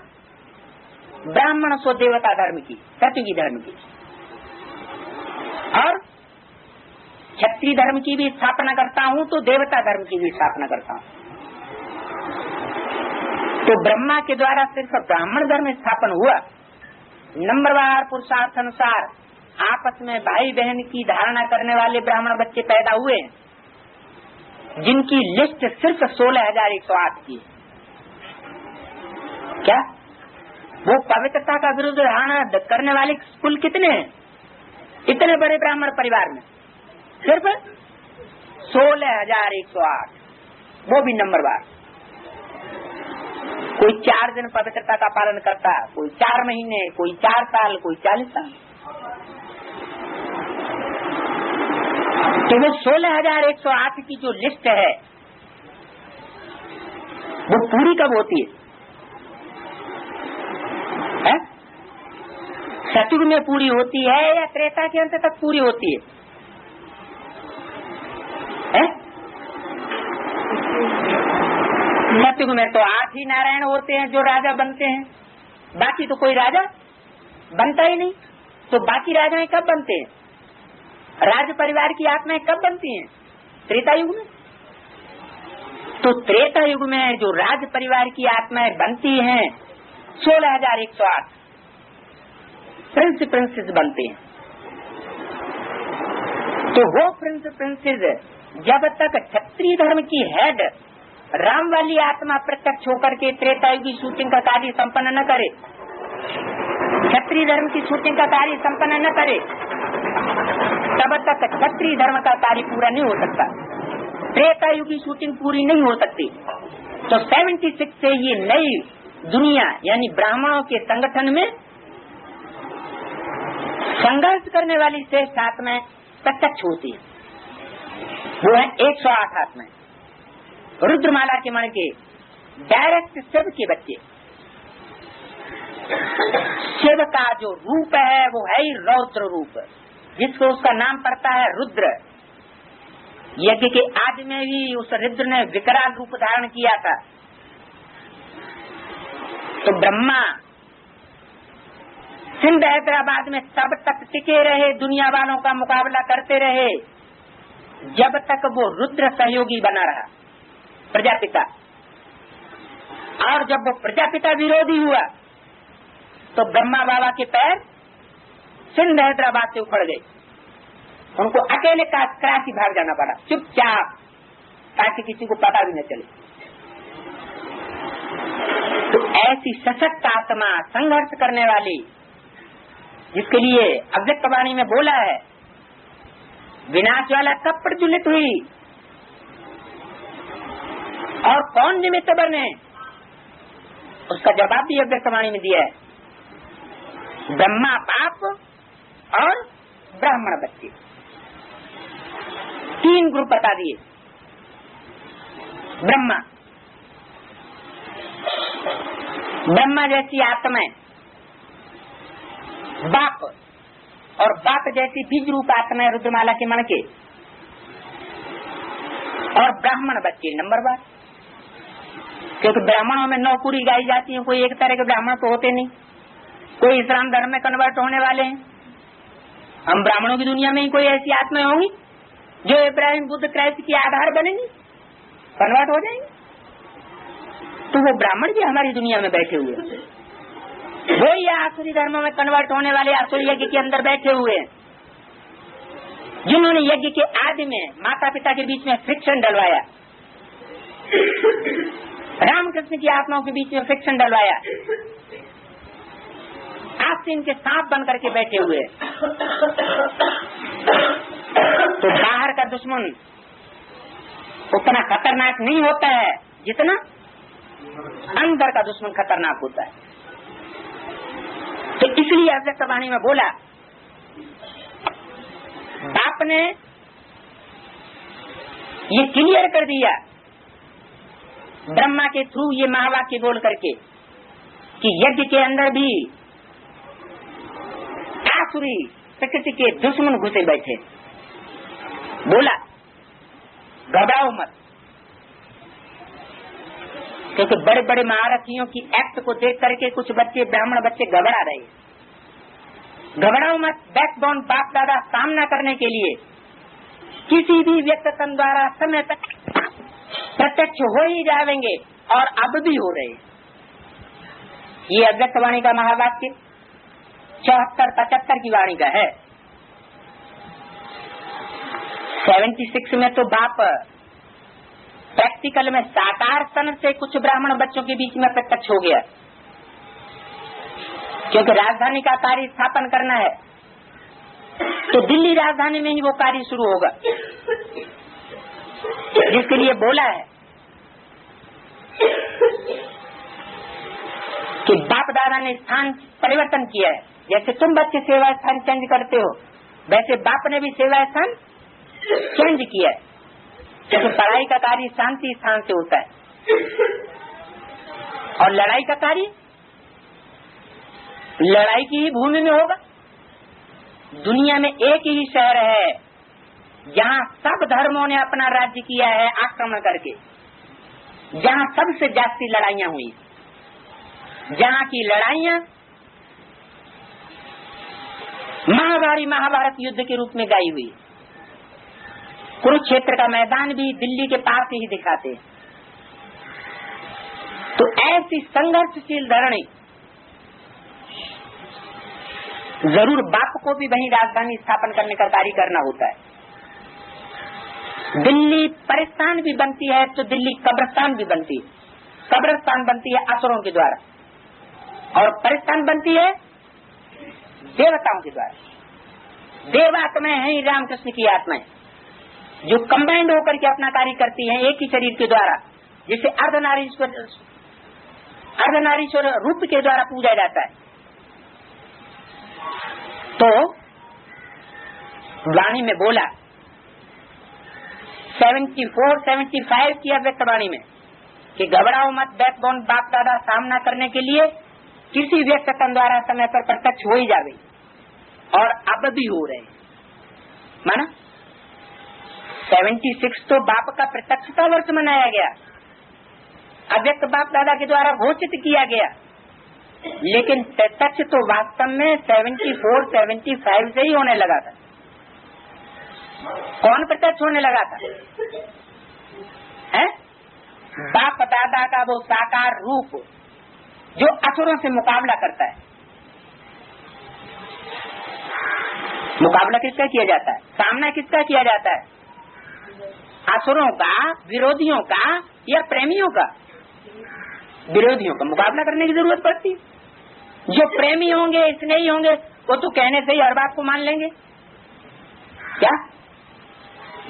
[SPEAKER 1] ब्राह्मण सो देवता धर्म की, सतयुगी धर्म की, और क्षत्रिय धर्म की भी स्थापना करता हूँ तो देवता धर्म की भी स्थापना करता हूँ। तो ब्रह्मा के द्वारा सिर्फ ब्राह्मण धर्म स्थापन हुआ। नंबरवार पुरुषार्थ अनुसार आपस में भाई बहन की धारणा करने वाले ब्राह्मण बच्चे पैदा हुए, जिनकी लिस्ट सिर्फ 16,108 की। क्या वो पवित्रता का विरुद्ध धारणा करने वाले कुल कितने हैं? इतने बड़े ब्राह्मण परिवार में सिर्फ 16,108, वो भी नंबरवार। कोई 4 दिन पवित्रता का पालन करता, कोई 4 महीने, कोई 4 साल, कोई 40 साल। तो वो 16,108 की जो लिस्ट है वो पूरी कब होती है? सतयुग में पूरी होती है या त्रेता के अंत तक पूरी होती है? सतयुग में तो 8 ही नारायण होते हैं जो राजा बनते हैं, बाकी तो कोई राजा बनता ही नहीं। तो बाकी राजाएं कब बनते हैं? राज परिवार की आत्माएं कब बनती हैं? त्रेता युग में। तो त्रेता युग में जो राज परिवार की आत्माएं बनती हैं 16,108 प्रिंस प्रिंसेस बनते हैं। तो वो प्रिंस प्रिंसेस जब तक क्षत्रिय धर्म की हेड राम वाली आत्मा प्रत्यक्ष होकर के त्रेता युग की शूटिंग का कार्य संपन्न न करे, क्षत्रिय धर्म की शूटिंग का कार्य संपन्न न करे, तब तक क्षत्रिय धर्म का कार्य पूरा नहीं हो सकता, त्रेता युग की शूटिंग पूरी नहीं हो सकती। तो 76 से ये नई दुनिया यानी ब्राह्मणों के संगठन में संघर्ष करने वाली श्रेष्ठ आत्माएं प्रत्यक्ष होती है। वो है 108 आत्माएं, रुद्रमाला के मण के डायरेक्ट शिव के बच्चे। शिव का जो रूप है वो है ही रौद्र रूप, जिसको उसका नाम पड़ता है रुद्र। यज्ञ के आदि में भी उस रुद्र ने विकराल रूप धारण किया था। तो ब्रह्मा सिंध हैदराबाद में तब तक टिके रहे, दुनिया वालों का मुकाबला करते रहे, जब तक वो रुद्र सहयोगी बना रहा प्रजापिता। और जब वो प्रजापिता विरोधी हुआ तो ब्रह्मा बाबा के पैर सिंध हैदराबाद से उखड़ गए। उनको अकेले कराची भाग जाना पड़ा चुपचाप, ताकि किसी को पता भी न चले। तो ऐसी सशक्त आत्मा संघर्ष करने वाली, जिसके लिए अव्यक्त वाणी में बोला है विनाश वाला कब प्रज्वलित हुई और कौन निमित्त बने, उसका जवाब भी अव्यक्त वाणी में दिया है। ब्रह्मा बाप और ब्राह्मण बच्चे, 3 ग्रुप बता दिए। ब्रह्मा जैसी आत्माएं, बाप और बाप जैसी बीज रूप आत्माएं रुद्रमाला के मण के, और ब्राह्मण बच्चे नंबर 1। क्योंकि ब्राह्मणों में नौकरी गाई जाती है, कोई एक तरह के ब्राह्मण तो होते नहीं, कोई इस्लाम धर्म में कन्वर्ट होने वाले हैं। हम ब्राह्मणों की दुनिया में ही कोई ऐसी आत्माएं होंगी जो इब्राहिम बुद्ध क्राइस्ट की आधार बनेंगी, कन्वर्ट हो जाएंगे। तो वो ब्राह्मण भी हमारी दुनिया में बैठे हुए, वही आसुरी धर्मों में कन्वर्ट होने वाले आसुरी यज्ञ के अंदर बैठे हुए हैं, जिन्होंने यज्ञ के आदि में माता पिता के बीच में फ्रिक्शन डलवाया, रामकृष्ण की आत्माओं के बीच में फ्रिक्शन डलवाया, आज से इनके सांप बन करके बैठे हुए। तो बाहर का दुश्मन उतना खतरनाक नहीं होता है जितना अंदर का दुश्मन खतरनाक होता है। तो इसलिए अव्यक्त वाणी में बोला, बाप ने ये क्लियर कर दिया ब्रह्मा के थ्रू ये महावाक्य बोल करके कि यज्ञ के अंदर भी आसुरी प्रकृति के दुश्मन घुसे बैठे। बोला घबराओ मत, क्योंकि बड़े बड़े महारथियों की एक्ट को देख करके कुछ बच्चे, ब्राह्मण बच्चे घबरा रहे। घबराओ मत, बैकबोन बाप दादा सामना करने के लिए किसी भी व्यक्तित्व द्वारा समय तक प्रत्यक्ष हो ही जाएंगे, और अब भी हो रहे। ये अव्यक्त वाणी का महावाक्य 74-75 की वाणी का है। 76 में तो बाप प्रैक्टिकल में साकार सन से कुछ ब्राह्मण बच्चों के बीच में प्रत्यक्ष हो गया, क्योंकि राजधानी का कार्य स्थापन करना है, तो दिल्ली राजधानी में ही वो कार्य शुरू होगा, जिसके लिए बोला है कि बाप दादा ने स्थान परिवर्तन किया है। जैसे तुम बच्चे सेवा स्थान चेंज करते हो, वैसे बाप ने भी सेवा स्थान चेंज किया है, क्योंकि पढ़ाई का कार्य शांति स्थान से होता है, और लड़ाई का कार्य लड़ाई की ही भूमि में होगा। दुनिया में एक ही शहर है जहाँ सब धर्मों ने अपना राज्य किया है आक्रमण करके, जहाँ सबसे जास्ती लड़ाइयाँ हुई, जहाँ की लड़ाइयाँ महाभारत युद्ध के रूप में गाई हुई। कुरुक्षेत्र का मैदान भी दिल्ली के पास ही दिखाते। तो ऐसी संघर्षशील धरणी जरूर बाप को भी वही राजधानी स्थापन करने का कार्य करना होता है। दिल्ली परिस्थान भी बनती है तो दिल्ली कब्रिस्तान भी बनती है। कब्रिस्तान बनती है असुरों के द्वारा, और परिस्थान बनती है देवताओं के द्वारा। देवात्माएं हैं रामकृष्ण की आत्माएं, जो कंबाइंड होकर के अपना कार्य करती हैं एक ही शरीर के द्वारा, जिसे अर्धनारीश्वर रूप के द्वारा पूजा जाता है। तो वाणी में बोला 74-75 की अव्यक्त वाणी में कि घबराओ मत, बैकबोन बाप दादा सामना करने के लिए किसी व्यक्तित्व द्वारा समय पर प्रत्यक्ष हो ही जावे, और अब भी हो रहे। माना 76 तो बाप का प्रत्यक्षता वर्ष मनाया गया, अव्यक्त बाप दादा के द्वारा घोषित किया गया, लेकिन प्रत्यक्ष तो वास्तव में 74-75 से ही होने लगा था। कौन प्रत्यक्ष होने लगा था? है बाप दादा का वो साकार रूप जो असुरों से मुकाबला करता है। मुकाबला किसका किया जाता है? सामना किसका किया जाता है? असुरों का, विरोधियों का या प्रेमियों का? विरोधियों का मुकाबला करने की जरूरत पड़ती है। जो प्रेमी होंगे, स्नेही होंगे, वो तो कहने से ही हर बात को मान लेंगे। क्या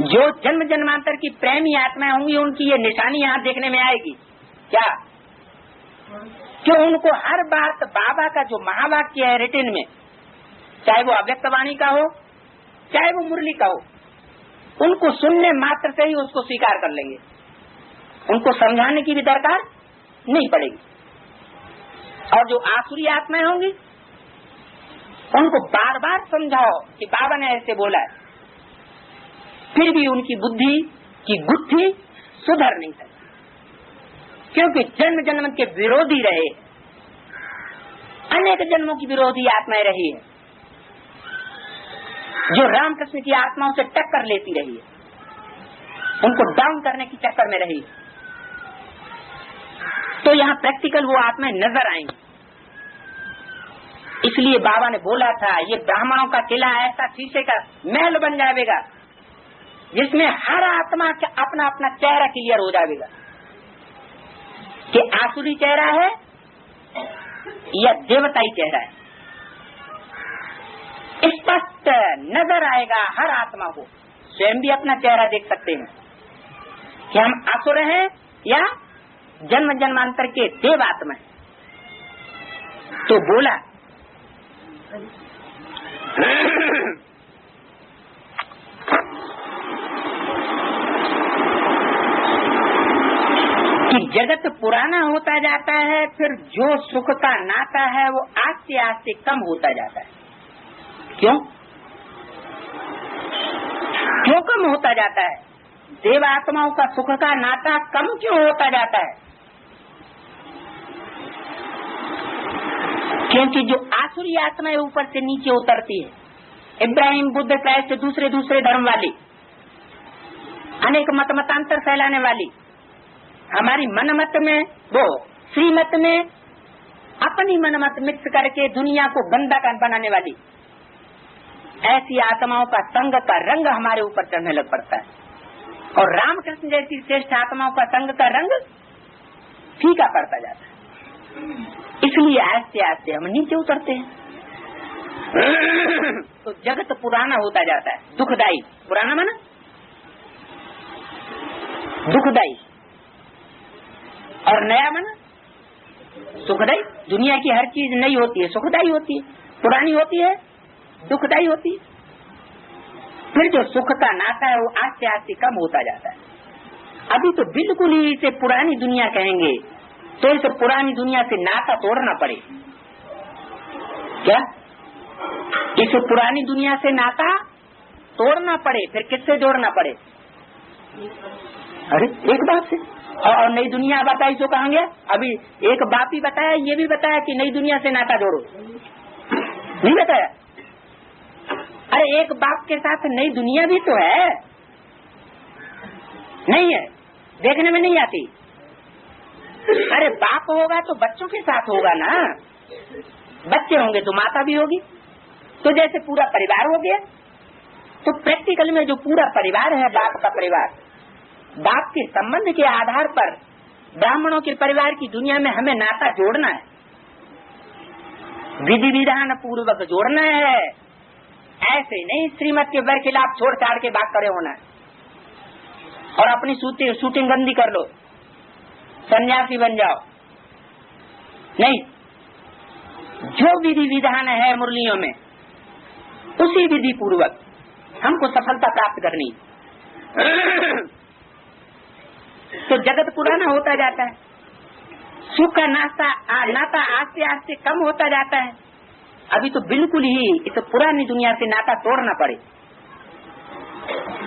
[SPEAKER 1] जो जन्म जन्मांतर की प्रेमी आत्माएं होंगी, उनकी ये निशानी यहाँ देखने में आएगी। क्या क्यों उनको हर बात बाबा का जो महावाक्य है रिटिन में, चाहे वो अव्यक्त वाणी का हो, चाहे वो मुरली का हो, उनको सुनने मात्र से ही उसको स्वीकार कर लेंगे। उनको समझाने की भी दरकार नहीं पड़ेगी। और जो आसुरी आत्माएं होंगी, उनको बार बार समझाओ कि बाबा ने ऐसे बोला है, फिर भी उनकी बुद्धि की गुत्थी सुधर नहीं सकती। क्योंकि जन्म जन्म के विरोधी रहे, अनेक जन्मों की विरोधी आत्माएं रही है, जो रामकृष्ण की आत्माओं से टक्कर लेती रही है, उनको डाउन करने की चक्कर में रही। तो यहाँ प्रैक्टिकल वो आत्माएं नजर आएंगी। इसलिए बाबा ने बोला था, ये ब्राह्मणों का किला ऐसा शीशे का महल बन जाएगा जिसमें हर आत्मा का अपना अपना चेहरा क्लियर हो जाएगा कि आसुरी चेहरा है या देवताई चेहरा है। स्पष्ट नजर आएगा हर आत्मा को, स्वयं भी अपना चेहरा देख सकते हैं कि हम आसुर हैं या जन्म जन्मांतर के देव आत्मा है। तो बोला कि जगत पुराना होता जाता है, फिर जो सुख का नाता है वो आस्ते आस्ते कम होता जाता है। क्यों कम होता जाता है? देव आत्माओं का सुख का नाता कम क्यों होता जाता है? क्योंकि जो आसुरी आत्माएं ऊपर से नीचे उतरती है, इब्राहिम, बुद्ध, क्राइस्ट, दूसरे धर्म वाली, अनेक मतांतर फैलाने वाली, हमारी मनमत में वो श्रीमत में अपनी मनमत मिक्स करके दुनिया को गंदा बनाने वाली, ऐसी आत्माओं का संग का रंग हमारे ऊपर चढ़ने लग पड़ता है। और रामकृष्ण जैसी श्रेष्ठ आत्माओं का संग का रंग फीका पड़ता जाता है। इसलिए आस्ते आस्ते हम नीचे उतरते हैं। तो जगत पुराना होता जाता है, दुखदाई। पुराना माना दुखदाई, और नया माना सुखदाई। दुनिया की हर चीज नई होती है, सुखदाई होती है, पुरानी होती है, दुखदाई होती है। फिर जो सुख का नाता है वो आस्ते आस्ते कम होता जाता है। अभी तो बिल्कुल ही इसे पुरानी दुनिया कहेंगे, तो इसे पुरानी दुनिया से नाता तोड़ना पड़े। क्या इसे पुरानी दुनिया से नाता तोड़ना पड़े? फिर किससे जोड़ना पड़े? अरे एक बात से। और नई दुनिया बताई तो कहेंगे, अभी एक बाप ही बताया, ये भी बताया कि नई दुनिया से नाता जोड़ो, नहीं बताया? अरे एक बाप के साथ नई दुनिया भी तो है, नहीं है? देखने में नहीं आती। अरे बाप होगा तो बच्चों के साथ होगा ना, बच्चे होंगे तो माता भी होगी, तो जैसे पूरा परिवार हो गया। तो प्रैक्टिकल में जो पूरा परिवार है, बाप का परिवार, बाप के संबंध के आधार पर ब्राह्मणों के परिवार की दुनिया में हमें नाता जोड़ना है, विधि विधान पूर्वक जोड़ना है। ऐसे नहीं श्रीमत के बरखिलाफ छोड़ छाड़ के बात करे होना है और अपनी शूटिंग गंदी कर लो, सन्यासी बन जाओ। नहीं, जो विधि विधान है मुरलियों में, उसी विधि पूर्वक हमको सफलता प्राप्त करनी। तो जगत पुराना होता जाता है, सुख का नाता आस्ते आस्ते कम होता जाता है। अभी तो बिल्कुल ही इस पुरानी दुनिया से नाता तोड़ना पड़े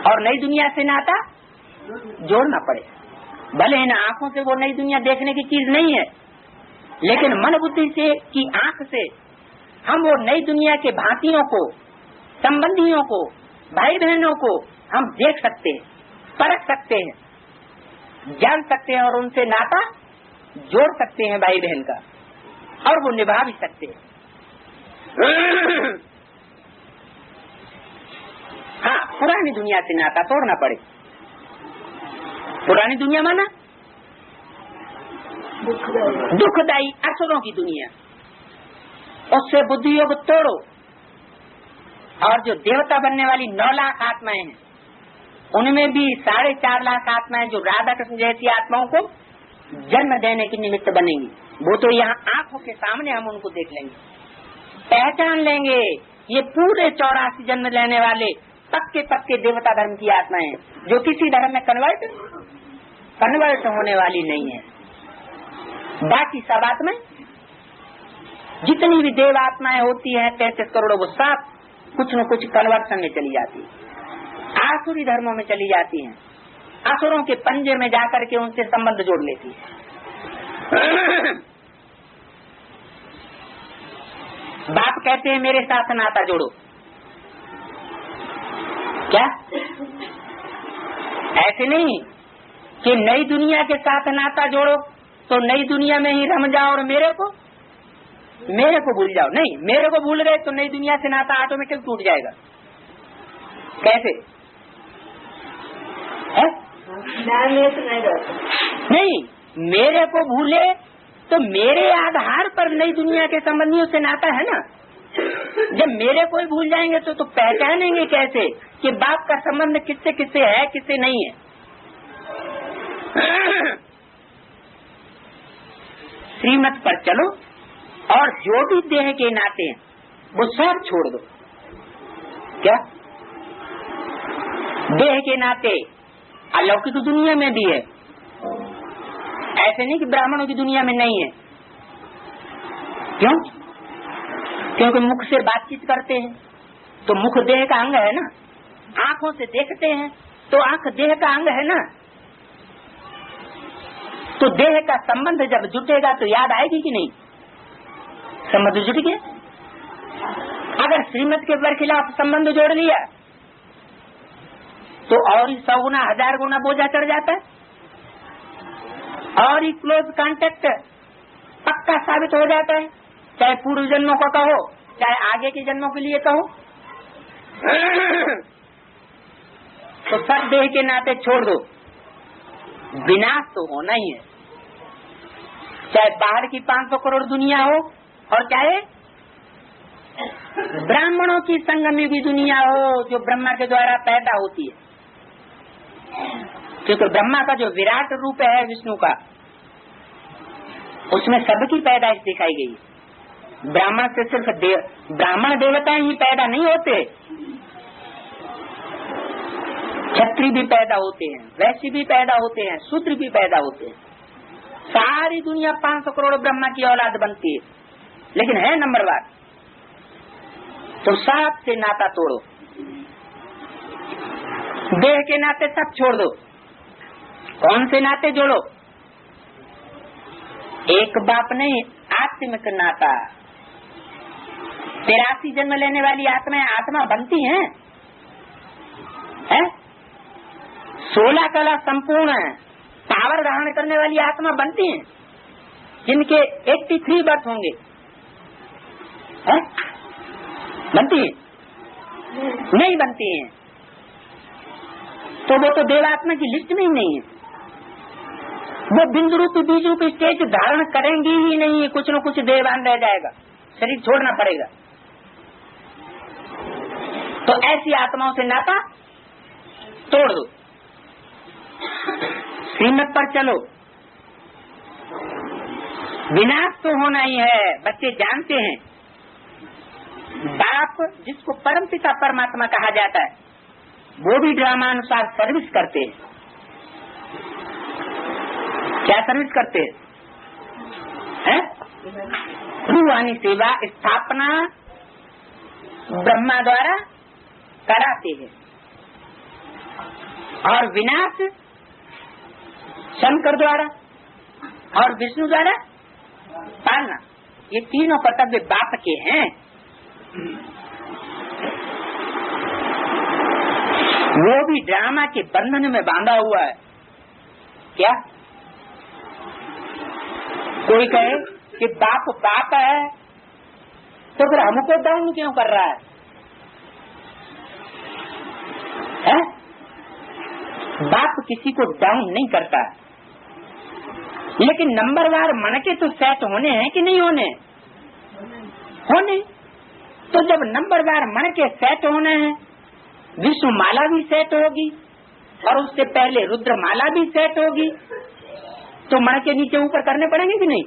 [SPEAKER 1] और नई दुनिया से नाता जोड़ना पड़े। भले इन आंखों से वो नई दुनिया देखने की चीज नहीं है, लेकिन मन बुद्धि से की आंख से हम वो नई दुनिया के भांतियों को, संबंधियों को, भाई बहनों को हम देख सकते हैं, परख सकते हैं, जान सकते हैं और उनसे नाता जोड़ सकते हैं भाई बहन का, और वो निभा भी सकते हैं। हाँ, पुरानी दुनिया से नाता तोड़ना पड़े। पुरानी दुनिया माना दुखदाई असुरों की दुनिया, उससे बुद्धि योग तोड़ो। और जो देवता बनने वाली 9 लाख आत्माएं हैं, उनमें भी 4.5 लाख आत्माएं जो राधा कृष्ण जैसी आत्माओं को जन्म देने की निमित्त बनेंगी। वो तो यहाँ आंखों के सामने हम उनको देख लेंगे, पहचान लेंगे। ये पूरे 84 जन्म लेने वाले पक्के देवता धर्म की आत्माएं, जो किसी धर्म में कन्वर्ट होने वाली नहीं है। बाकी सब आत्माएं, जितनी भी देव आत्माएं होती है 33 करोड़, वो सब कुछ न कुछ कन्वर्सन में चली जाती है, आसुरी धर्मों में चली जाती हैं, असुरों के पंजे में जाकर के उनसे संबंध जोड़ लेती है। बाप कहते हैं मेरे साथ नाता जोड़ो, क्या ऐसे नहीं कि नई दुनिया के साथ नाता जोड़ो तो नई दुनिया में ही रम जाओ और मेरे को भूल जाओ। नहीं, मेरे को भूल गए तो नई दुनिया से नाता ऑटोमेटिक टूट जाएगा। कैसे है? नहीं, मेरे को भूले तो मेरे आधार पर नई दुनिया के संबंधियों से नाता है ना। जब मेरे को ही भूल जाएंगे तो पहचानेंगे कैसे कि बाप का संबंध किससे किससे है, किससे नहीं है। श्रीमत पर चलो और जो भी देह के नाते हैं वो सब छोड़ दो। क्या देह के नाते अलौकिक दुनिया में भी है, ऐसे नहीं कि ब्राह्मणों की दुनिया में नहीं है। क्यों? क्योंकि मुख से बातचीत करते हैं तो मुख देह का अंग है ना। आंखों से देखते हैं तो आंख देह का अंग है ना। तो देह का संबंध जब जुटेगा तो याद आएगी कि नहीं? संबंध जुट गया। अगर श्रीमत के बरखिलाफ संबंध जोड़ लिया तो और ही 100 गुना 1000 गुना बोझा चढ़ जाता है, और ही क्लोज कांटेक्ट पक्का साबित हो जाता है, चाहे पूर्व जन्मों का कहो चाहे आगे के जन्मों के लिए कहो। तो सब देह के नाते छोड़ दो, विनाश तो होना ही है। चाहे बाहर की 500 करोड़ दुनिया हो और चाहे ब्राह्मणों की संगमी की दुनिया हो जो ब्रह्मा के द्वारा पैदा होती है। क्योंकि ब्रह्मा का जो विराट रूप है विष्णु का, उसमें सबकी पैदाइश दिखाई गई है। ब्राह्मण से सिर्फ ब्राह्मण देवता ही पैदा नहीं होते, क्षत्रिय भी पैदा होते हैं, वैश्य भी पैदा होते हैं, शूद्र भी पैदा होते हैं। सारी दुनिया 500 करोड़ ब्रह्मा की औलाद बनती है, लेकिन है नंबरवार। तो साथ से नाता तोड़ो, देह के नाते सब छोड़ दो। कौन से नाते जोड़ो? एक बाप नहीं, आत्मिक नाता। 83 जन्म लेने वाली आत्मा बनती हैं है? 16 कला संपूर्ण पावर धारण करने वाली आत्मा बनती हैं, जिनके 83 बर्थ होंगे है? बनती है? नहीं बनती हैं। तो वो तो देवात्मा की लिस्ट में ही नहीं है। वो बिंदु रूप बीजू की स्टेज धारण करेंगी ही नहीं, कुछ न कुछ देवान रह जाएगा, शरीर छोड़ना पड़ेगा। तो ऐसी आत्माओं से नाता तोड़ दो, श्रीमत पर चलो। विनाश तो होना ही है, बच्चे जानते हैं। बाप जिसको परमपिता परमात्मा कहा जाता है वो भी ड्रामानुसार सर्विस करते हैं। क्या सर्विस करते हैं? रूहानी सेवा स्थापना ब्रह्मा द्वारा कराते हैं और विनाश शंकर द्वारा और विष्णु द्वारा पालना। ये तीनों कर्तव्य बाप के हैं। वो भी ड्रामा के बंधन में बांधा हुआ है। क्या कोई कहे कि बाप बाप है तो फिर हमको डाउन क्यों कर रहा है? बाप किसी को डाउन नहीं करता, लेकिन नंबरवार मन के तो सेट होने हैं कि नहीं होने? होने। तो जब नंबरवार मन के सेट होने हैं, विष्णु माला भी सेट होगी और उससे पहले रुद्र माला भी सेट होगी, तो मन के नीचे ऊपर करने पड़ेंगे कि नहीं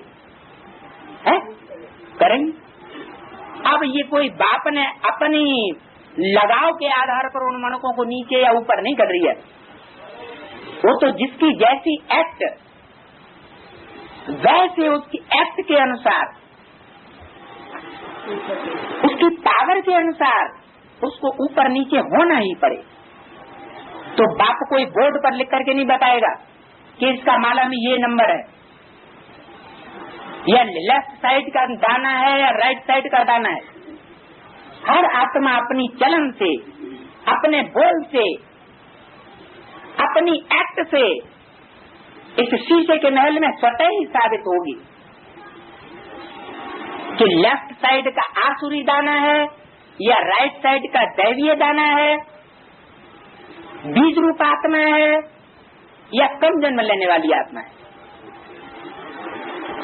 [SPEAKER 1] है? करेंगे। अब ये कोई बाप ने अपनी लगाव के आधार पर उन मनकों को नीचे या ऊपर नहीं कर रही है। वो तो जिसकी जैसी एक्ट वैसे उसकी एक्ट के अनुसार, उसकी पावर के अनुसार उसको ऊपर नीचे होना ही पड़े। तो बाप कोई बोर्ड पर लिख करके नहीं बताएगा कि इसका माला में ये नंबर है, या लेफ्ट साइड का दाना है या राइट साइड का दाना है। हर आत्मा अपनी चलन से, अपने बोल से, अपनी एक्ट से इस शीशे के महल में स्वतः ही साबित होगी कि लेफ्ट साइड का आसुरी दाना है या राइट साइड का दैवीय दाना है, बीज रूप आत्मा है या कम जन्म लेने वाली आत्मा है।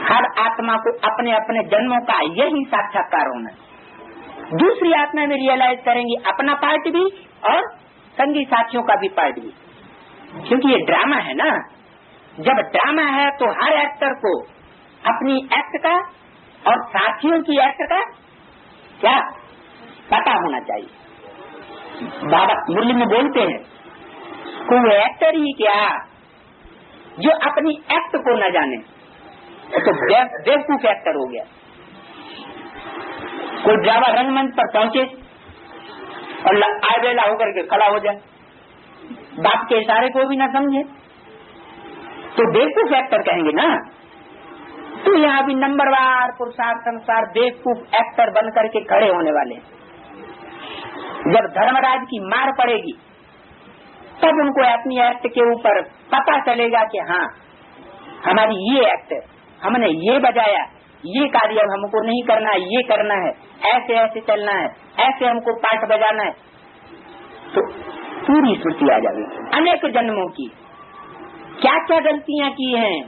[SPEAKER 1] हर आत्मा को अपने अपने जन्मों का यही साक्षात्कार होना है। दूसरी आत्मा में रियलाइज करेंगी अपना पार्ट भी और संगी साथियों का भी पार्ट भी, क्योंकि ये ड्रामा है ना। जब ड्रामा है तो हर एक्टर को अपनी एक्ट का और साथियों की एक्ट का क्या पता होना चाहिए। बाबा मुरली में बोलते हैं कोई एक्टर ही क्या जो अपनी एक्ट को न जाने तो बेवकूफ एक्टर हो गया। कोई ड्रामा रंगमंच पर पहुंचे और आवेला होकर के खड़ा हो जाए, बाप के इशारे को भी न समझे तो बेवकूफ एक्टर कहेंगे ना। तो यहाँ भी नंबरवार पुरुषार्थ अनुसार बेवकूफ एक्टर बन करके खड़े होने वाले। जब धर्मराज की मार पड़ेगी तब उनको अपनी एक्ट के ऊपर पता चलेगा कि हाँ हमारी ये एक्ट है, हमने ये बजाया, ये कार्य हमको नहीं करना है, ये करना है, ऐसे ऐसे चलना है, ऐसे हमको पाठ बजाना है। तो पूरी स्मृति आ जाएगी अनेक जन्मों की, क्या क्या गलतियां की हैं,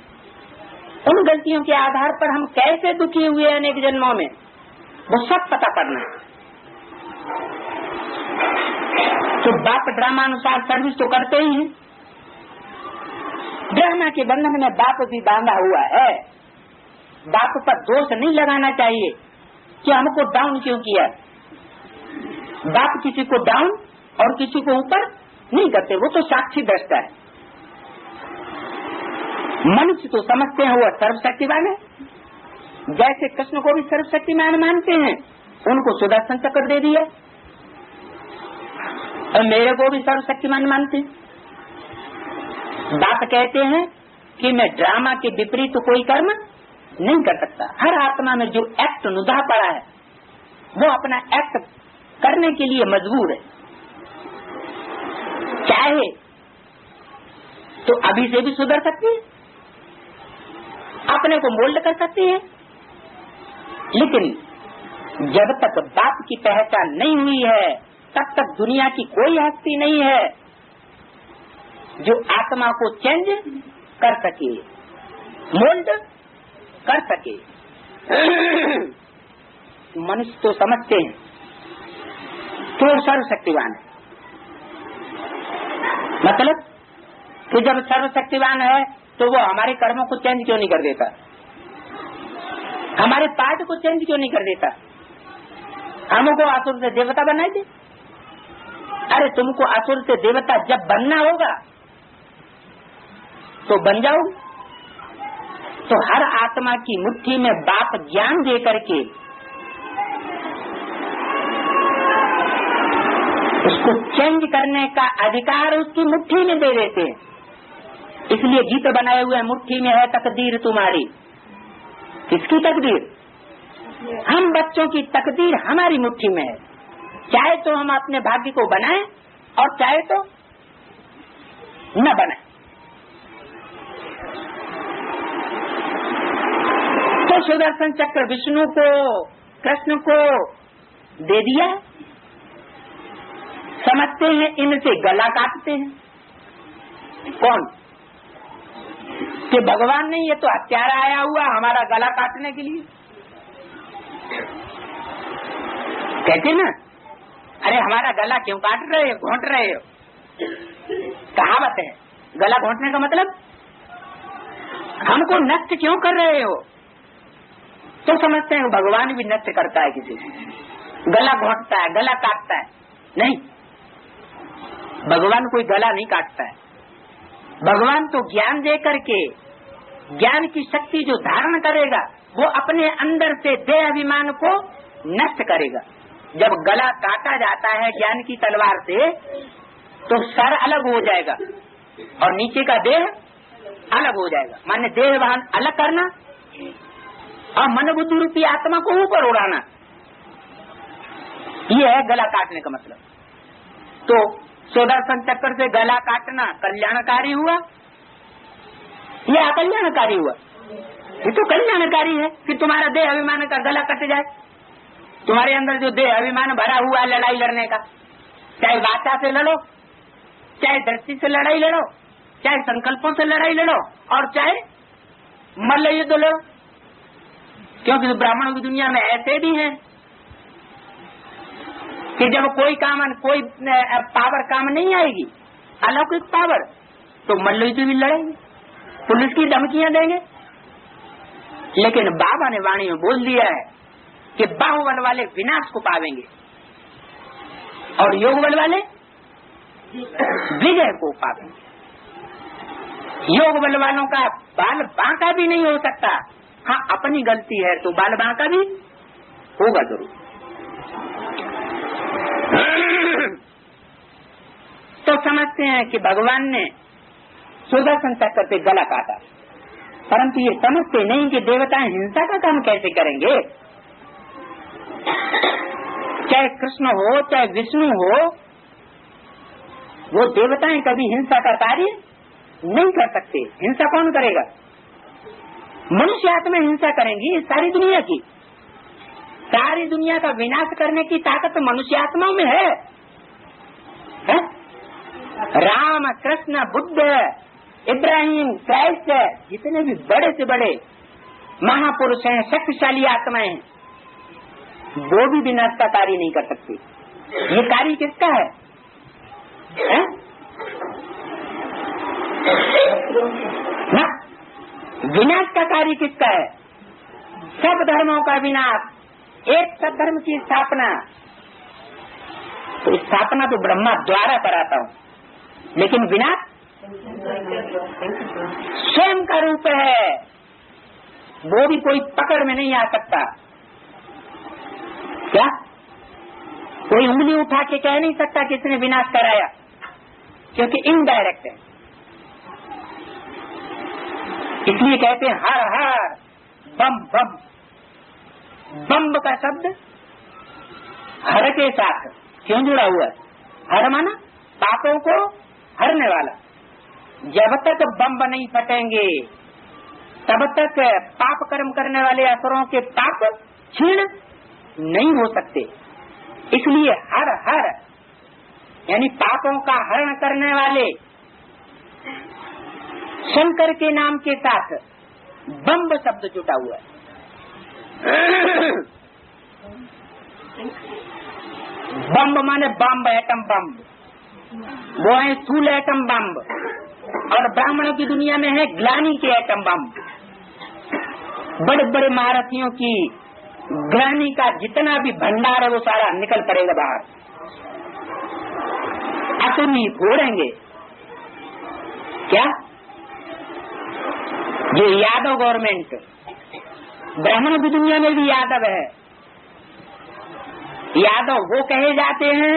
[SPEAKER 1] उन गलतियों के आधार पर हम कैसे दुखी हुए अनेक जन्मों में, वो सब पता करना है। तो बाप ड्रामा अनुसार सर्विस तो करते ही हैं। ड्रामा के बंधन में बाप भी बांधा हुआ है। बाप पर दोष नहीं लगाना चाहिए कि हमको डाउन क्यों किया। बाप किसी को डाउन और किसी को ऊपर नहीं करते, वो तो साक्षी दृष्टा है। मनुष्य तो समझते हैं वो सर्वशक्तिमान है, जैसे कृष्ण को भी सर्वशक्तिमान मानते हैं, उनको सुदर्शन चक्र दे दिया, और मेरे को भी सर्वशक्तिमान मानते हैं। बात कहते हैं कि मैं ड्रामा के विपरीत तो कोई कर्म नहीं कर सकता। हर आत्मा में जो एक्ट नुदा पड़ा है वो अपना एक्ट करने के लिए मजबूर है। चाहे तो अभी से भी सुधर सकती है, अपने को मोल्ड कर सकती है, लेकिन जब तक बाप की पहचान नहीं हुई है तब तक दुनिया की कोई हस्ती नहीं है जो आत्मा को चेंज कर सके, मोल्ड कर सके। मनुष्य तो समझते हैं तो सर्वशक्तिवान है, मतलब कि जब सर्वशक्तिवान है तो वो हमारे कर्मों को चेंज क्यों नहीं कर देता, हमारे पाठ को चेंज क्यों नहीं कर देता, हमको असुर से देवता बनाए थे। अरे तुमको असुर से देवता जब बनना होगा तो बन जाओ। तो हर आत्मा की मुट्ठी में बाप ज्ञान दे करके उसको चेंज करने का अधिकार उसकी मुट्ठी में दे देते हैं। इसलिए गीत बनाए हुए मुट्ठी में है तकदीर तुम्हारी। किसकी तकदीर? हम बच्चों की तकदीर हमारी मुट्ठी में है। चाहे तो हम अपने भाग्य को बनाएं और चाहे तो न बनाएं। तो सुदर्शन चक्र विष्णु को, कृष्ण को दे दिया, समझते हैं इनसे गला काटते हैं। कौन? कि भगवान नहीं, ये तो हत्यारा आया हुआ हमारा गला काटने के लिए। कहते ना, अरे हमारा गला क्यों काट रहे हो, घोंट रहे हो। कहावत है, गला घोंटने का मतलब हमको नष्ट क्यों कर रहे हो। तो समझते हैं भगवान भी नष्ट करता है किसी से, गला घोंटता है, गला काटता है। नहीं, भगवान कोई गला नहीं काटता है। भगवान तो ज्ञान दे करके, ज्ञान की शक्ति जो धारण करेगा वो अपने अंदर से देह अभिमान को नष्ट करेगा। जब गला काटा जाता है ज्ञान की तलवार से तो सर अलग हो जाएगा और नीचे का देह अलग हो जाएगा। माने देह वाहन अलग करना और मन बुद्धि रूपी आत्मा को ऊपर उड़ाना, ये है गला काटने का मतलब। तो सुदर्शन चक्र से गला काटना कल्याणकारी हुआ या अकल्याणकारी हुआ? ये तो कल्याणकारी है कि तुम्हारा देह अभिमान का गला कट जाए। तुम्हारे अंदर जो देह अभिमान भरा हुआ है लड़ाई लड़ने का, चाहे वाचा से लड़ो, चाहे दृष्टि से लड़ाई लड़ो, चाहे संकल्पों से लड़ाई लड़ो, और चाहे मल्ल युद्ध लड़ो, क्योंकि ब्राह्मणों की दुनिया में ऐसे भी हैं कि जब कोई पावर काम नहीं आएगी, अलौकिक पावर, तो मल्ल युद्ध भी लड़ेंगे, पुलिस की धमकियां देंगे। लेकिन बाबा ने वाणी में बोल दिया है कि बाहुबल वाले विनाश को पावेंगे और योग बल वाले विजय को पावेंगे। योग बल वालों का बाल बांका भी नहीं हो सकता। हाँ, अपनी गलती है तो बाल बांका भी होगा जरूर। तो समझते हैं कि भगवान ने सुदर्शन चक्र पे गला काटा, परंतु ये समझते नहीं कि देवता हिंसा का काम कैसे करेंगे। चाहे कृष्ण हो चाहे विष्णु हो, वो देवताएं कभी हिंसा का कार्य नहीं कर सकते। हिंसा कौन करेगा? मनुष्य आत्मा हिंसा करेंगी सारी दुनिया की। सारी दुनिया का विनाश करने की ताकत मनुष्य आत्मा में है? राम, कृष्ण, बुद्ध, इब्राहिम, क्राइस्ट, जितने भी बड़े से बड़े महापुरुष हैं, शक्तिशाली आत्माएं हैं, वो भी विनाश का कार्य नहीं कर सकते। ये कार्य किसका है? ना, विनाश का कार्य किसका है? सब धर्मों का विनाश, एक सद्धर्म की स्थापना। तो स्थापना तो ब्रह्मा द्वारा कराता हूँ, लेकिन विनाश स्वयं का रूप है, वो भी कोई पकड़ में नहीं आ सकता। क्या कोई उंगली उठा के कह नहीं सकता कि इसने विनाश कराया, क्योंकि इनडायरेक्ट है। इसलिए कहते हैं हर हर बम बम। बम का शब्द हर के साथ क्यों जुड़ा हुआ है? हर माना पापों को हरने वाला। जब तक बम नहीं फटेंगे तब तक पाप कर्म करने वाले असुरों के पाप क्षीण नहीं हो सकते। इसलिए हर हर यानी पापों का हरण करने वाले शंकर के नाम के साथ बम्ब शब्द जुटा हुआ है। बम्ब माने बम्ब, एटम बम्ब, वो है स्थूल एटम बम्ब, और ब्राह्मणों की दुनिया में है ग्लानी के एटम बम्ब। बड़े बड़े महारथियों की ग्लानी का जितना भी भंडार है वो सारा निकल पड़ेगा बाहर, असुर ही फोड़ेंगे। क्या ये यादव गवर्नमेंट, ब्राह्मणों की दुनिया में भी यादव है। यादव वो कहे जाते हैं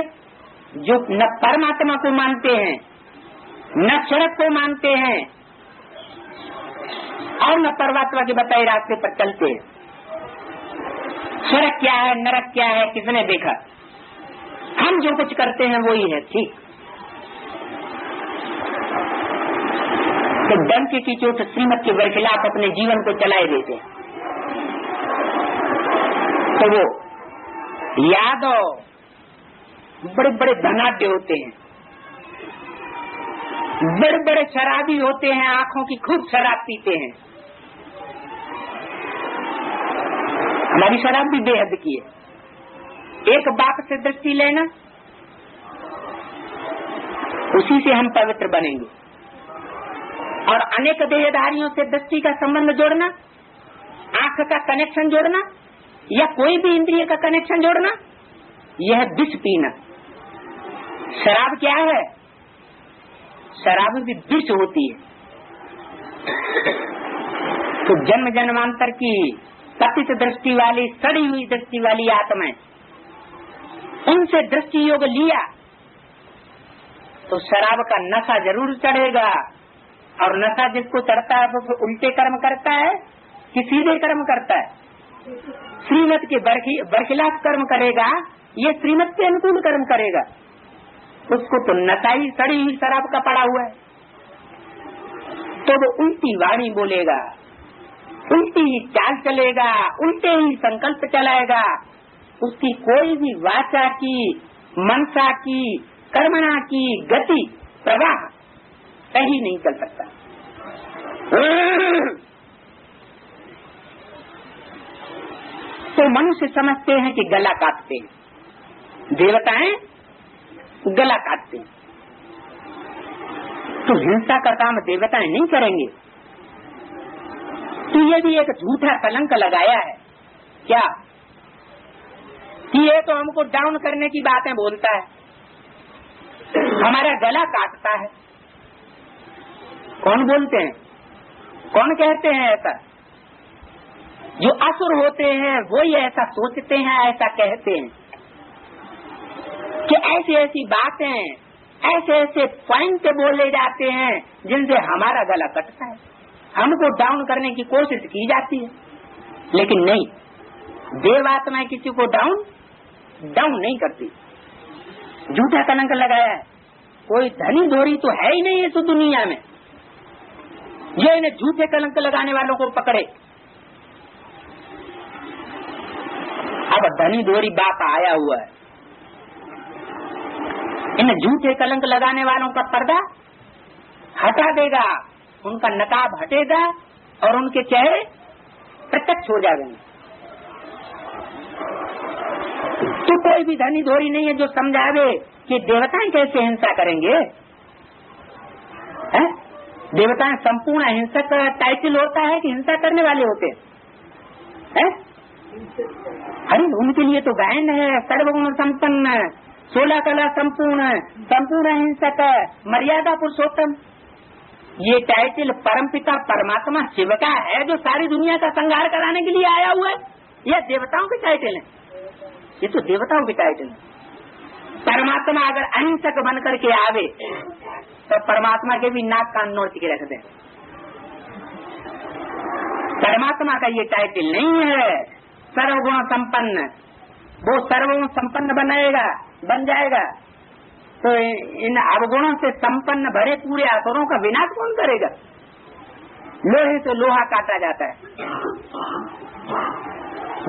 [SPEAKER 1] जो न परमात्मा को मानते हैं, न स्वर्ग को मानते हैं, और न परमात्मा के बताए रास्ते पर चलते हैं। स्वर्ग क्या है, नरक क्या है, किसने देखा? हम जो कुछ करते हैं वो ही है, ठीक। तो डंके की चोट श्रीमत के खिलाफ अपने जीवन को चलाए देते हैं। तो वो यादव बड़े बड़े धनाढ्य होते हैं, बड़े बड़े शराबी होते हैं, आंखों की खूब शराब पीते हैं। हमारी शराब भी बेहद की है। एक बाप से दृष्टि लेना, उसी से हम पवित्र बनेंगे। और अनेक देहधारियों से दृष्टि का संबंध जोड़ना, आंख का कनेक्शन जोड़ना, या कोई भी इंद्रिय का कनेक्शन जोड़ना, यह विष पीना। शराब क्या है? शराब भी विष होती है। तो जन्म जन्मांतर की पतित दृष्टि वाली, सड़ी हुई दृष्टि वाली आत्माएं, उनसे दृष्टि योग लिया तो शराब का नशा जरूर चढ़ेगा। और नशा जिसको चढ़ता है वो उल्टे कर्म करता है कि सीधे कर्म करता है? श्रीमत के बरखिलाफ कर्म करेगा, ये श्रीमत के अनुकूल कर्म करेगा, उसको तो नशा ही सड़ी हुई शराब का पड़ा हुआ है, तो वो उल्टी वाणी बोलेगा, उल्टी ही चाल चलेगा, उल्टे ही संकल्प चलाएगा। उसकी कोई भी वाचा की, मनसा की, कर्मणा की गति प्रवाह सही नहीं चल सकता। तो मनुष्य समझते हैं कि गला काटते हैं, देवताएं गला काटते हैं, तो हिंसा का काम देवताएं नहीं करेंगे। तो ये भी एक झूठा कलंक लगाया है क्या कि ये तो हमको डाउन करने की बातें बोलता है, हमारा गला काटता है। कौन बोलते हैं, कौन कहते हैं ऐसा? जो असुर होते हैं वो ही ऐसा सोचते हैं, ऐसा कहते हैं कि ऐसी ऐसी बातें, ऐसे ऐसे पॉइंट बोले जाते हैं जिनसे हमारा गला कटता है, हमको डाउन करने की कोशिश की जाती है। लेकिन नहीं, देवात्मा किसी को डाउन नहीं करती। झूठा कलंक लगाया है। कोई धनी धोरी तो है ही नहीं इस दुनिया में जो इन्हें झूठे कलंक लगाने वालों को पकड़े। अब धनी धोरी बाप आया हुआ है, इन झूठे कलंक लगाने वालों का पर्दा हटा देगा, उनका नकाब हटेगा और उनके चेहरे प्रत्यक्ष हो जाएंगे। तो कोई भी धनी धोरी नहीं है जो समझावे कि देवताएं कैसे हिंसा करेंगे। है? देवताएं संपूर्ण हिंसक टाइटल होता है कि हिंसा करने वाले होते हैं? अरे उनके लिए तो गायन है, सर्वगुण संपन्न, 16 कला संपूर्ण, संपूर्ण हिंसक, मर्यादा पुरुषोत्तम। ये टाइटल परमपिता परमात्मा शिव का है जो सारी दुनिया का संहार कराने के लिए आया हुआ है। यह देवताओं के टाइटल है, ये तो देवताओं के टाइटल है। परमात्मा अगर अहिंसक बन करके आवे तो परमात्मा के भी नाक कान नोच के रख दे। परमात्मा का ये टाइटल नहीं है सर्वगुण संपन्न। वो सर्वगुण संपन्न बन जाएगा तो इन अवगुणों से संपन्न भरे पूरे असुरों का विनाश कौन करेगा? लोहे से लोहा काटा जाता है,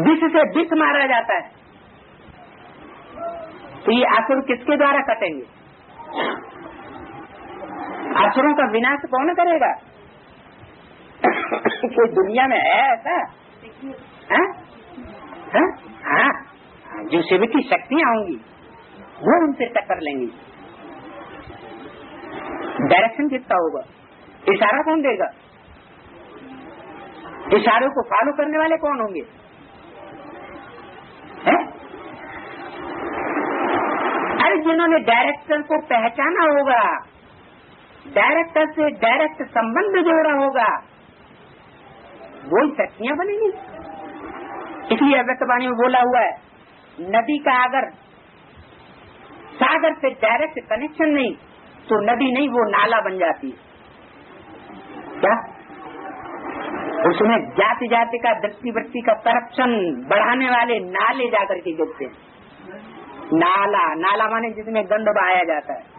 [SPEAKER 1] विष से विष मारा जाता है, तो ये असुर किसके द्वारा कटेंगे? असुरों का विनाश कौन करेगा? कोई दुनिया में है ऐसा? हाँ, जो शिव की शक्तियां होंगी वो उनसे टक्कर लेंगी। डायरेक्शन किसका होगा? इशारा कौन देगा? इशारों को फॉलो करने वाले कौन होंगे? अरे जिन्होंने डायरेक्टर को पहचाना होगा, डायरेक्टर से डायरेक्ट संबंध जोड़ा होगा, वो ही शक्तियां बनेंगी। इसलिए अव्यक्तवाणी में बोला हुआ है, नदी का अगर सागर से डायरेक्ट कनेक्शन नहीं तो नदी नहीं, वो नाला बन जाती है। क्या उसमें जाति जाति का वृत्ति का करप्शन बढ़ाने वाले नाले जाकर के गिरते हैं। नाला माने जिसमें गंद बहाया जाता है।